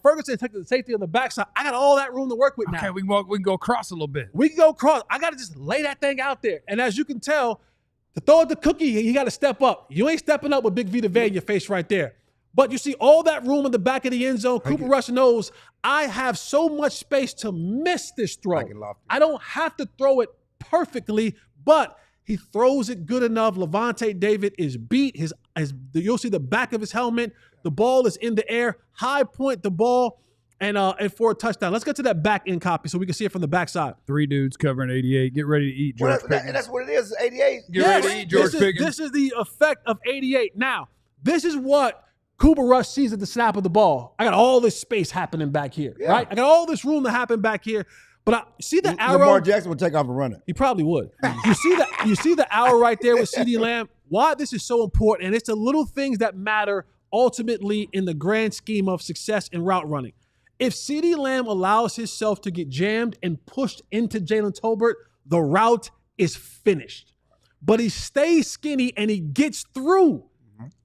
Ferguson took the safety on the backside. I got all that room to work with now.
Okay, we can go across a little bit.
We can go across. I got to just lay that thing out there. And as you can tell, to throw it to Cookie, you got to step up. You ain't stepping up with Big Vita Vea in your face right there. But you see all that room in the back of the end zone. Cooper Rush knows I have so much space to miss this throw. I don't have to throw it perfectly, but he throws it good enough. Levante David is beat. You'll see the back of his helmet. The ball is in the air. High point the ball and for a touchdown. Let's get to that back end copy so we can see it from the backside.
3 dudes covering 88. Get ready to eat, George Pickens.
That's what it is, 88.
Get ready to eat, George Pickens.
This is the effect of 88. Now, this is what Cooper Rush sees at the snap of the ball. I got all this space happening back here, right? I got all this room to happen back here. But see the arrow?
Lamar Jackson would take off and run it.
He probably would. You see the arrow right there with CeeDee Lamb? Why this is so important, and it's the little things that matter ultimately in the grand scheme of success in route running. If CeeDee Lamb allows himself to get jammed and pushed into Jalen Tolbert, the route is finished. But he stays skinny and he gets through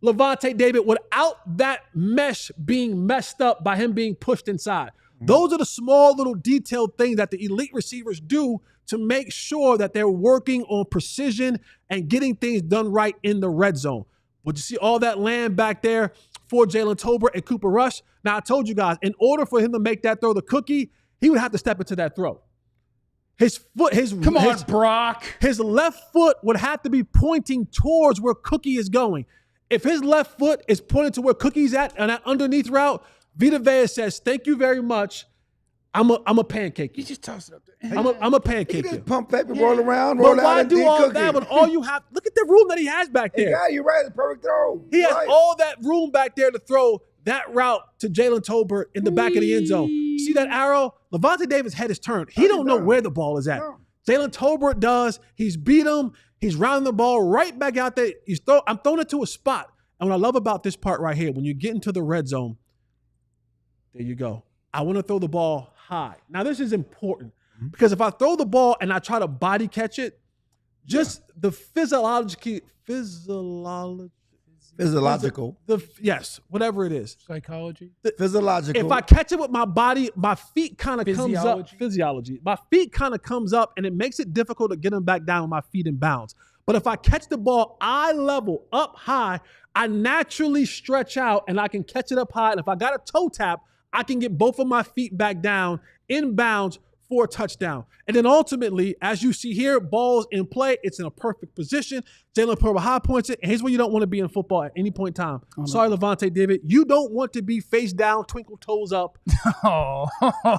Levante David without that mesh being messed up by him being pushed inside. Those are the small little detailed things that the elite receivers do to make sure that they're working on precision and getting things done right in the red zone. But you see all that land back there for Jalen Tolbert and Cooper Rush. Now, I told you guys, in order for him to make that throw to Cookie, he would have to step into that throw. Come on,
Brock.
His left foot would have to be pointing towards where Cookie is going. If his left foot is pointing to where Cookie's at on that underneath route, Vita Vea says, "Thank you very much. I'm a pancake.
You just toss it up there.
I'm a pancake.
You just pump paper, roll around,
but
roll out,
why
and
do all
cook
that
it.
when all you have? Look at the room that he has back there.
Yeah, you're right. It's a perfect throw.
He has all that room back there to throw that route to Jalen Tolbert in the back of the end zone. See that arrow? Levante David's head is turned. He don't know where the ball is at. No. Jalen Tolbert does. He's beat him. He's rounding the ball right back out there. I'm throwing it to a spot. And what I love about this part right here, when you get into the red zone, there you go. I want to throw the ball high. Now, this is important because if I throw the ball and I try to body catch it, just the physiology
Physiological.
Yes, whatever it is.
Psychology.
Physiological.
If I catch it with my body, my feet kind of comes up. Physiology. My feet kind of comes up, and it makes it difficult to get them back down with my feet in bounds. But if I catch the ball eye level, up high, I naturally stretch out, and I can catch it up high. And if I got a toe tap, I can get both of my feet back down in bounds for a touchdown. And then ultimately, as you see here, balls in play, it's in a perfect position. Jalen Pearl high points it. And here's where you don't want to be in football at any point in time. Sorry, Levante David. You don't want to be face down, twinkle toes up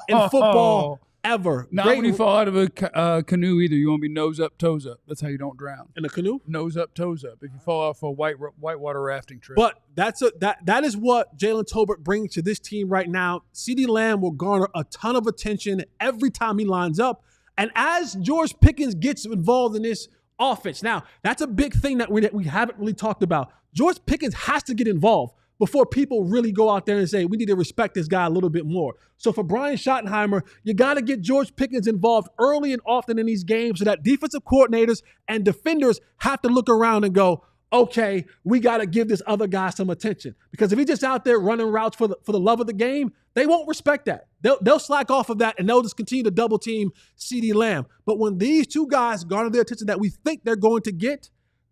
in football ever.
Not when you fall out of a canoe either. You want to be nose up, toes up. That's how you don't drown.
In a canoe?
Nose up, toes up. If you fall off a whitewater rafting trip.
But that is what Jalen Tolbert brings to this team right now. CeeDee Lamb will garner a ton of attention every time he lines up. And as George Pickens gets involved in this offense, now that's a big thing that we haven't really talked about. George Pickens has to get involved before people really go out there and say, we need to respect this guy a little bit more. So for Brian Schottenheimer, you got to get George Pickens involved early and often in these games so that defensive coordinators and defenders have to look around and go, okay, we got to give this other guy some attention. Because if he's just out there running routes for the love of the game, they won't respect that. They'll slack off of that, and they'll just continue to double team CeeDee Lamb. But when these two guys garner the attention that we think they're going to get,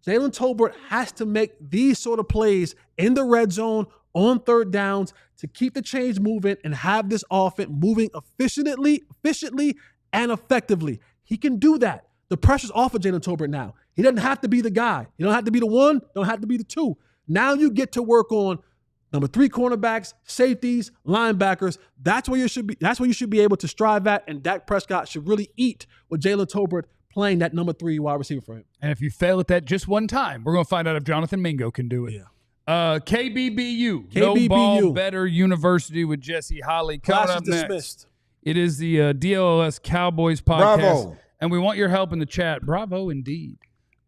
Jalen Tolbert has to make these sort of plays in the red zone on third downs to keep the chains moving and have this offense moving efficiently and effectively. He can do that. The pressure's off of Jalen Tolbert now. He doesn't have to be the guy. You don't have to be the one. Don't have to be the two. Now you get to work on number 3 cornerbacks, safeties, linebackers. That's where you should be. That's where you should be able to strive at. And Dak Prescott should really eat with Jalen Tolbert playing that number 3 wide receiver for him.
And if you fail at that just one time, we're going to find out if Jonathan Mingo can do it.
Yeah.
KBBU, No Ball Better University with Jesse Holley. Coming up next, it is the DLLS Cowboys podcast.
Bravo.
And we want your help in the chat. Bravo, indeed.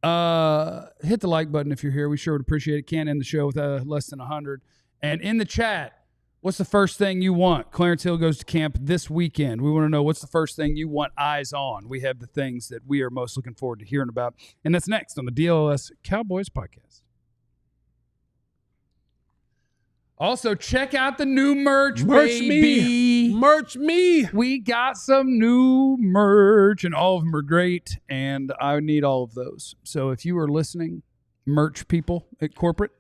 Hit the like button if you're here. We sure would appreciate it. Can't end the show with less than 100. And in the chat, what's the first thing you want? Clarence Hill goes to camp this weekend. We want to know what's the first thing you want eyes on. We have the things that we are most looking forward to hearing about. And that's next on the DLLS Cowboys podcast. Also, check out the new merch, baby.
Merch me.
We got some new merch, and all of them are great, and I need all of those. So if you are listening, merch people at corporate,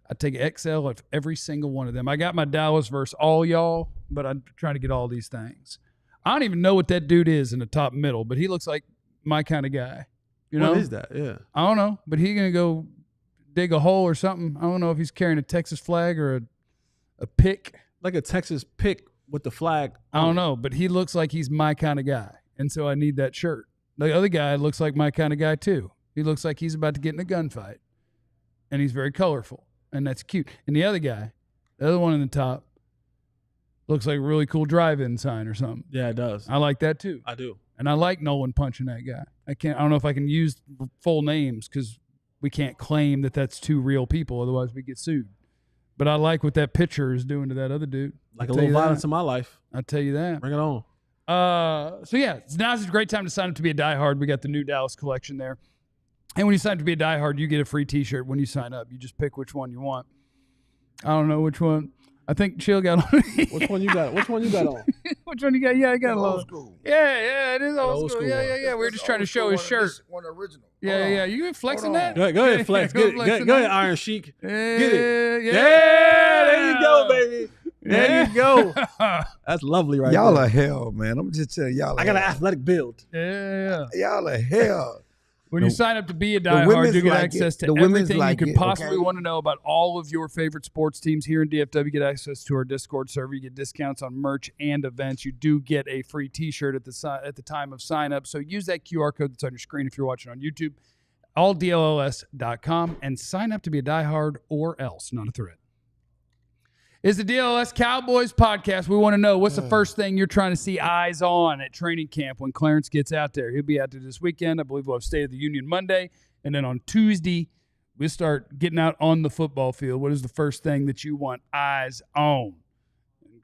I take XL of every single one of them. I got my Dallas versus all y'all, but I'm trying to get all these things. I don't even know what that dude is in the top middle, but he looks like my kind of guy. You know?
What is that? Yeah.
I don't know, but he's going to go dig a hole or something. I don't know if he's carrying a Texas flag or a pick.
Like a Texas pick with the flag.
I don't know, but he looks like he's my kind of guy, and so I need that shirt. The other guy looks like my kind of guy too. He looks like he's about to get in a gunfight, and he's very colorful, and that's cute. And the other guy, the other one in the top, looks like a really cool drive-in sign or something.
Yeah, it does.
I like that too.
I do.
And I like Nolan punching that guy. I don't know if I can use full names because we can't claim that that's 2 real people, otherwise we get sued. But I like what that pitcher is doing to that other dude.
Like a little violence in my life.
I'll tell you that.
Bring it on.
So yeah, now's a great time to sign up to be a diehard. We got the new Dallas collection there. And when you sign up to be a diehard, you get a free t-shirt when you sign up. You just pick which one you want. I don't know which one. I think Chill got on.
Which one you got? Which one you got on?
Which one you got? Yeah, I got a
Old school.
Yeah, it is old school. Yeah. We were just trying to show his shirt.
One original.
Yeah. You been flexing that?
Go ahead, flex. Go ahead, Iron Sheik.
Get
it.
Yeah,
there you go, baby. There you go. That's lovely right
Y'all
there.
are hell, man. I'm just telling y'all.
I got an athletic build.
Yeah.
Y'all are hell.
When you sign up to be a diehard, you get access to everything you could possibly
okay?
want to know about all of your favorite sports teams here in DFW. You get access to our Discord server. You get discounts on merch and events. You do get a free T-shirt at the time of sign up. So use that QR code that's on your screen if you're watching on YouTube. AllDLLS.com and sign up to be a diehard or else. Not a threat. It's the DLLS Cowboys podcast. We want to know what's the first thing you're trying to see eyes on at training camp when Clarence gets out there. He'll be out there this weekend. I believe we'll have State of the Union Monday. And then on Tuesday, we'll start getting out on the football field. What is the first thing that you want eyes on?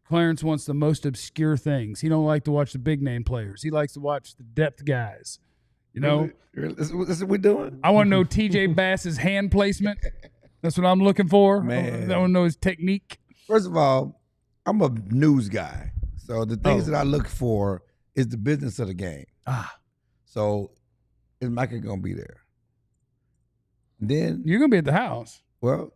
Clarence wants the most obscure things. He don't like to watch the big name players. He likes to watch the depth guys. You know?
This is what we're doing?
I want to know TJ Bass's hand placement. That's what I'm looking for.
Man.
I want to know his technique.
First of all, I'm a news guy. So the things that I look for is the business of the game. So is Micah going to be there? Then
You're going to be at the house.
Well,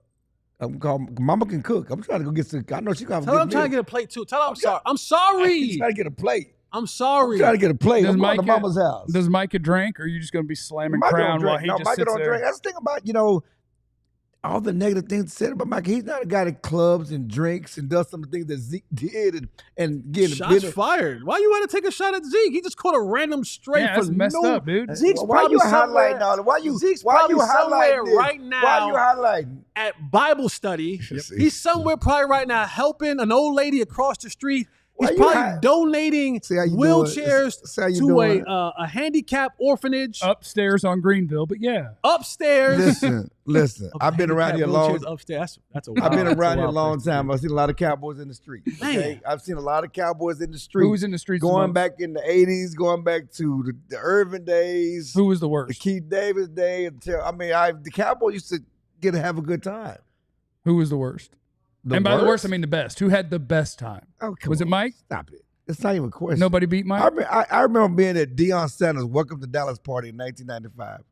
I'm called Mama can cook. I'm trying to go get some. I know she got.
Tell her I'm trying to get a plate too. Tell her I'm sorry. I'm sorry.
I'm trying to get a plate.
I'm sorry.
I'm trying to get a plate.
Does
I'm going to
Micah-
Mama's house.
Does Micah drink, or are you just going to be slamming
Micah
Crown
don't
while
drink.
he
No,
just
Micah
sits
don't
there?
drink. That's the thing about, all the negative things said about Micah. He's not a guy that clubs and drinks and does some of the things that Zeke did and getting
Shots fired. Why you want to take a shot at Zeke? He just caught a random straight
Yeah,
for
that's messed up, dude.
Zeke's
why
probably
you
somewhere.
highlighting all that? Why you
somewhere
highlighting this?
right now.
Why you highlighting?
At Bible study.
See.
He's somewhere probably right now helping an old lady across the street.
Why
He's
you
probably donating
See how you
wheelchairs
doing? See how you
to
doing?
a handicap orphanage
Upstairs on Greenville, but yeah.
upstairs.
Listen. I've been around here long.
Wheelchairs upstairs. That's a
I've been
wild-
around
that's
here a
wild
long
place.
time. I've seen a lot of Cowboys in the street. Okay?
Man.
I've seen a lot of Cowboys in the street.
Who was in the streets? the
going
most?
back in the 80s, going back to the Irvin days,
Who was the
the
worst?
Keith Davis days. The Cowboys used to have a good time.
Who was the worst? And by the worst, I mean the best. Who had the best time?
Oh, come
Was it
on.
Mike?
Stop it. It's not even a question.
Nobody beat Mike?
I remember being at Deion Sanders' Welcome to Dallas party in 1995.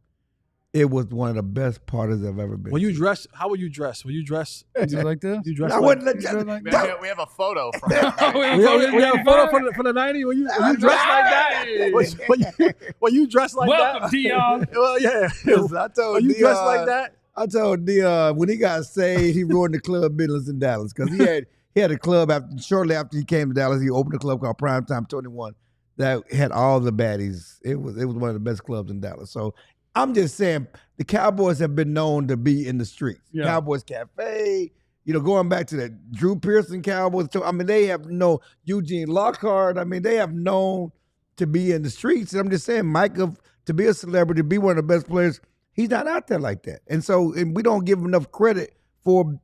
It was one of the best parties I've ever been
When you
to.
dress, how would you dress? Will you dress?
Was it like this?
You dress
I
like,
wouldn't let
You dress like
We
that?
have, we have a photo from
Oh,
we have a photo for the 90s. When you dress like that? When you dress like
Welcome,
that?
Dion.
Well, yeah.
Listen, I told
When you
Deion,
dress like that?
I told Deion when he got saved, he ruined the club business in Dallas because he had a club shortly after he came to Dallas. He opened a club called Primetime 21 that had all the baddies. It was one of the best clubs in Dallas. So I'm just saying the Cowboys have been known to be in the streets.
Yeah.
Cowboys Cafe, going back to the Drew Pearson Cowboys. I mean, they have known Eugene Lockhart. I mean, they have known to be in the streets. And I'm just saying, Micah, to be a celebrity, to be one of the best players, he's not out there like that. And we don't give him enough credit for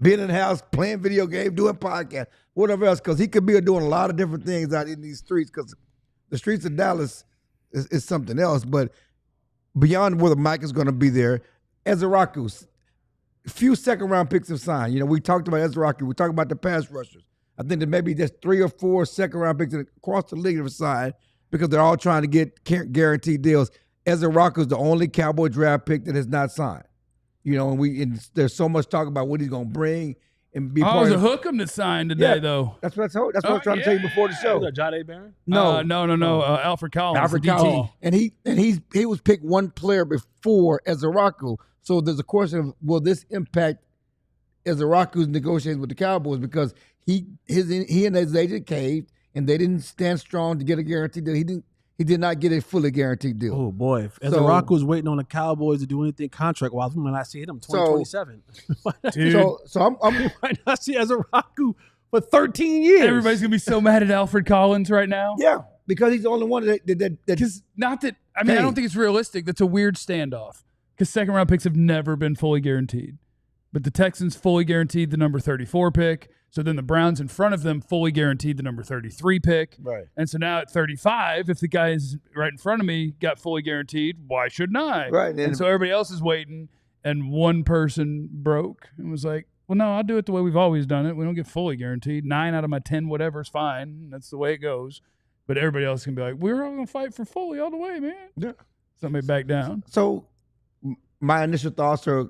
being in the house, playing video games, doing podcasts, whatever else, because he could be doing a lot of different things out in these streets because the streets of Dallas is something else. But beyond whether Mike is going to be there, Ezraku, few second-round picks have signed. We talked about Ezraku. We talked about the pass rushers. I think that maybe just 3 or 4 second-round picks across the league have signed because they're all trying to get guaranteed deals. Ezraku is the only Cowboy draft pick that has not signed. And there's so much talk about what he's going to bring and be
Oh, it
part
was a
of.
Hookham that signed today,
Yeah.
though.
That's what I was trying to tell you before the show.
Was that John A. Barron?
No,
No. Alfred Collins.
Alfred
the DT.
Collins. And he was picked one player before Ezraku. So there's a question of will this impact Ezraku's negotiations with the Cowboys because he and his agent caved and they didn't stand strong to get a guaranteed deal. He did not get a fully guaranteed deal.
Oh, boy. If Ezraku was waiting on the Cowboys to do anything contract-wise, we might not see him 2027.
Dude.
So I'm
might not see Ezraku for 13 years.
Everybody's going to be so mad at Alfred Collins right now.
yeah, because he's the only one that
Because I don't think it's realistic. That's a weird standoff. Because second-round picks have never been fully guaranteed. But the Texans fully guaranteed the number 34 pick. So then the Browns in front of them fully guaranteed the number 33 pick.
Right.
And so now at 35, if the guy is right in front of me got fully guaranteed, why shouldn't I?
Right.
And so everybody else is waiting, and one person broke and was like, well, no, I'll do it the way we've always done it. We don't get fully guaranteed. 9 out of my 10 whatever is fine. That's the way it goes. But everybody else can be like, we're all going to fight for fully all the way, man.
Yeah.
Somebody back down.
So my initial thoughts are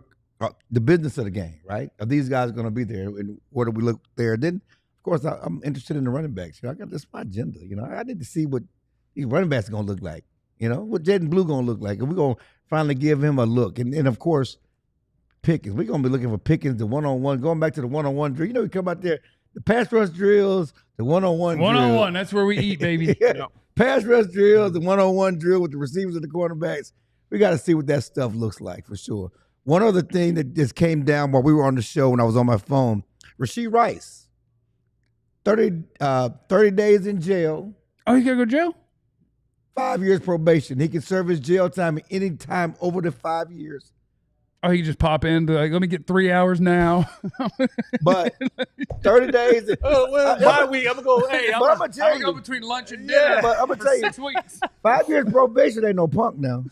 the business of the game, right? Are these guys going to be there, and where do we look there? Then, of course, I'm interested in the running backs. This is my agenda. I need to see what these running backs are going to look like. What Jaden Blue going to look like, and we're going to finally give him a look. And of course, Pickens. We're going to be looking for Pickens, the one-on-one, going back to the one-on-one drill. We come out there, the pass rush drills, the one-on-one drill.
One-on-one, that's where we eat, baby.
Yeah. Pass rush drills, the one-on-one drill with the receivers and the cornerbacks. We got to see what that stuff looks like for sure. One other thing that just came down while we were on the show when I was on my phone, Rashee Rice, 30 days in jail.
Oh, you got to go to jail?
5 years probation. He can serve his jail time at any time over the 5 years.
Oh, he can just pop in, like, let me get 3 hours now.
But 30 days.
Bye week. I'm going to go, hey,
I'm going to tell
I'm
you.
going to go between lunch and dinner
But I'm going to
for
tell you,
6 weeks.
5 years probation ain't no punk now.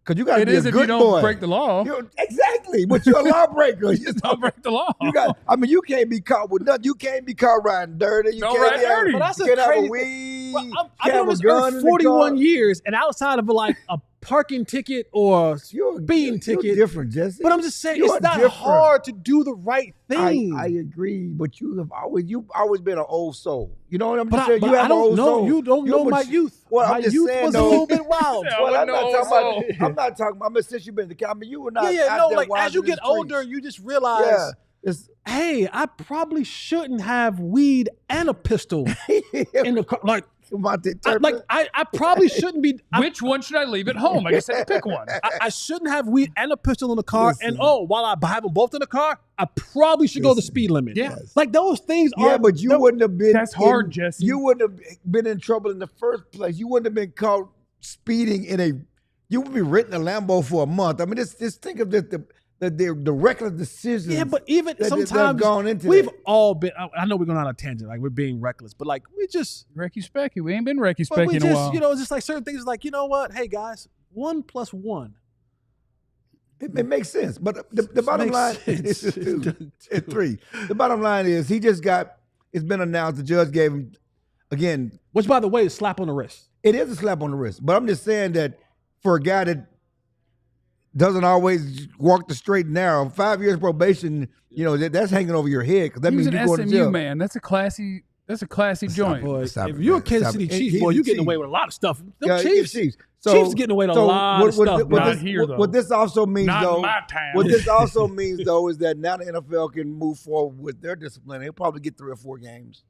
Because you got to be a good boy.
It is if you don't break the law.
Exactly. But you're a lawbreaker.
You don't break the law.
You can't be caught with nothing. You can't be caught riding dirty. You can't
ride dirty.
But that's
you
a
can't have a
crazy
weed.
Well, I've been on this earth 41 years, and outside of like a parking ticket or speeding ticket,
you're different, Jesse.
But I'm just saying, it's not hard to do the right thing.
I agree, but you've always been an old soul. You know what I'm saying?
But
you have
I don't
an old
know.
soul.
You don't know my youth.
Well,
my
I'm just
youth
saying,
was
though,
a little bit wild.
Yeah,
well,
I'm
not talking about since you've been the I mean, you were not.
As you get older, you just realize, hey, I probably shouldn't have weed and a pistol in the car. Like, I probably shouldn't be.
Which one should I leave at home? I just had to pick one.
I shouldn't have weed and a pistol in the car. Listen. And while I have them both in the car, I probably should go the speed limit.
Yeah.
Like those things are.
Yeah, but you wouldn't have been.
That's hard, Jesse.
You wouldn't have been in trouble in the first place. You wouldn't have been caught speeding you would be written a Lambo for a month. I mean, just think of the reckless decisions.
Yeah, but even sometimes we've all been. I know we're going on a tangent, like we're being reckless, but like we just
Recky Specky. We ain't been Recky Specky in a while.
You know, just like certain things, like you know what? Hey guys, 1 + 1.
It makes sense, but the bottom line is 2 and 3. The bottom line is it's been announced. The judge gave him again,
which by the way is a slap on the wrist.
It is a slap on the wrist, but I'm just saying that for a guy that doesn't always walk the straight and narrow, 5 years probation, you know, that's hanging over your head because that means you're going to jail.
Man, that's a classy joint.
If you're a Kansas City Chiefs, boy, you're getting away with a lot of stuff. Chiefs
Chiefs
getting away with a lot of stuff.
What this also means,
Not in my town.
What this also means, though, is that now the NFL can move forward with their discipline. They'll probably get 3 or 4 games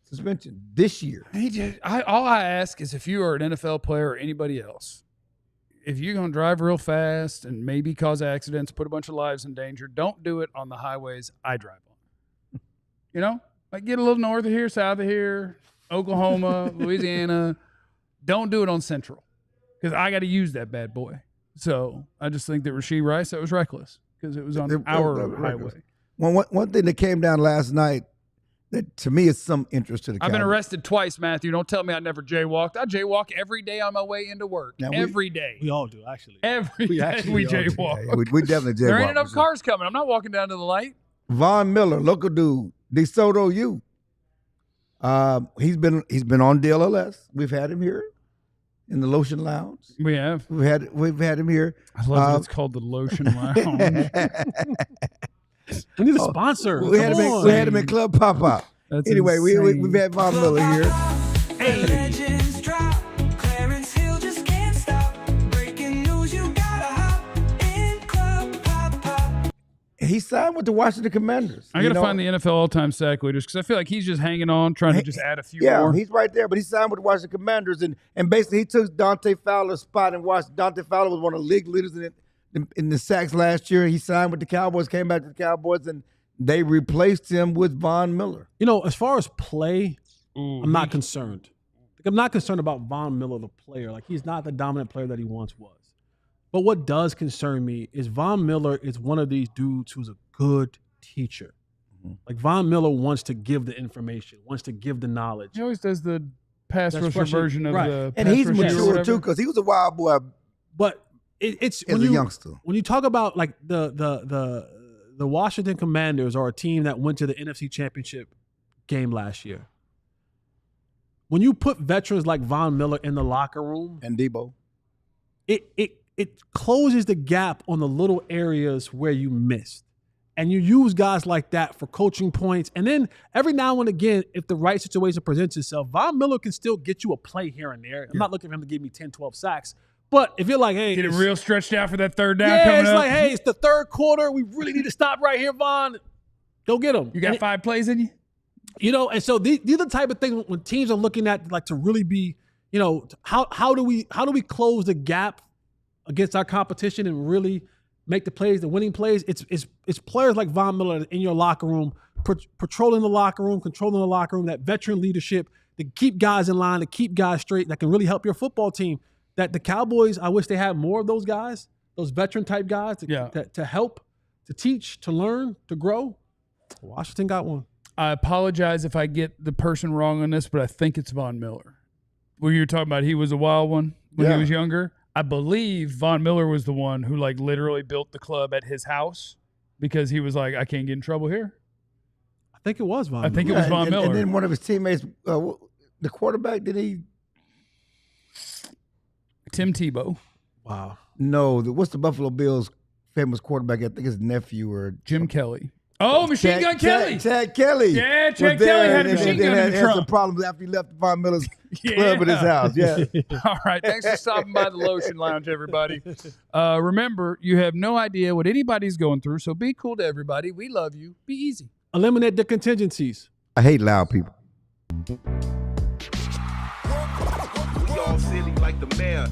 suspension this year.
All I ask is if you are an NFL player or anybody else, if you're going to drive real fast and maybe cause accidents, put a bunch of lives in danger, don't do it on the highways I drive on. You know? Like get a little north of here, south of here, Oklahoma, Louisiana. Don't do it on Central because I got to use that bad boy. So I just think that Rashee Rice, that was reckless because it was on our highway.
One thing that came down last night that to me is some interest to the Cowboys.
I've been arrested twice, Matthew. Don't tell me I never jaywalked. I jaywalk every day on my way into work. Every day.
We all do, actually.
Every day we jaywalk.
Yeah, we definitely jaywalk.
There ain't enough cars coming. I'm not walking down to the light.
Von Miller, local dude, DeSoto U. He's been on DLLS. We've had him here in the Lotion Lounge.
We have.
We've had him here.
I love that it's called the Lotion Lounge.
We need a sponsor.
We had him in Club Pop-Up. Anyway, we've had Von Miller here.
Hey.
Legends drop. Clarence Hill just can't stop. Breaking news, you gotta hop in Club Pop-Up.
He signed with the Washington Commanders.
I got to find the NFL all-time sack leaders because I feel like he's just hanging on, trying to just add a few more.
Yeah, he's right there, but he signed with the Washington Commanders, and basically he took Dante Fowler's spot in Washington. Dante Fowler was one of the league leaders in the sacks last year. He signed with the Cowboys, came back to the Cowboys, and they replaced him with Von Miller.
You know, as far as play, I'm not concerned. Like, I'm not concerned about Von Miller, the player. Like, he's not the dominant player that he once was. But what does concern me is Von Miller is one of these dudes who's a good teacher. Mm-hmm. Like, Von Miller wants to give the information, wants to give the knowledge.
He always does the pass rusher version of the
and he's mature, too, because he was a wild boy.
But it's
as a youngster.
When you talk about, like, the Washington Commanders are a team that went to the NFC Championship game last year. When you put veterans like Von Miller in the locker room
and Debo,
it closes the gap on the little areas where you missed. And you use guys like that for coaching points. And then every now and again, if the right situation presents itself, Von Miller can still get you a play here and there. I'm not looking for him to give me 10, 12 sacks. But if you're like, hey,
get it real stretched out for that third down coming up.
Like, hey, it's the third quarter. We really need to stop right here, Von. Go get him.
You got 5 plays in you?
You know, and so these are the type of things when teams are looking at, like, to really be, you know, how do we close the gap against our competition and really make the plays, the winning plays? It's players like Von Miller in your locker room, patrolling the locker room, controlling the locker room, that veteran leadership to keep guys in line, to keep guys straight, that can really help your football team. That the Cowboys, I wish they had more of those guys, those veteran type guys to help, to teach, to learn, to grow. Washington got one.
I apologize if I get the person wrong on this, but I think it's Von Miller. Where you were talking about he was a wild one when he was younger. I believe Von Miller was the one who like literally built the club at his house because he was like, I can't get in trouble here.
I think it was Von Miller.
I think it was Von Miller.
And then one of his teammates, the quarterback,
Tim Tebow.
Wow.
No, what's the Buffalo Bills' famous quarterback? I think his nephew or
Jim Kelly. Oh, Machine Gun Kelly.
Chad Kelly.
Yeah, Chad Kelly had a machine gun in the
had
trunk.
some problems after he left Von Miller's club at his house. Yeah.
All right. Thanks for stopping by the Lotion Lounge, everybody. Remember, you have no idea what anybody's going through, so be cool to everybody. We love you. Be easy.
Eliminate the contingencies.
I hate loud people.
We all silly like the mayor.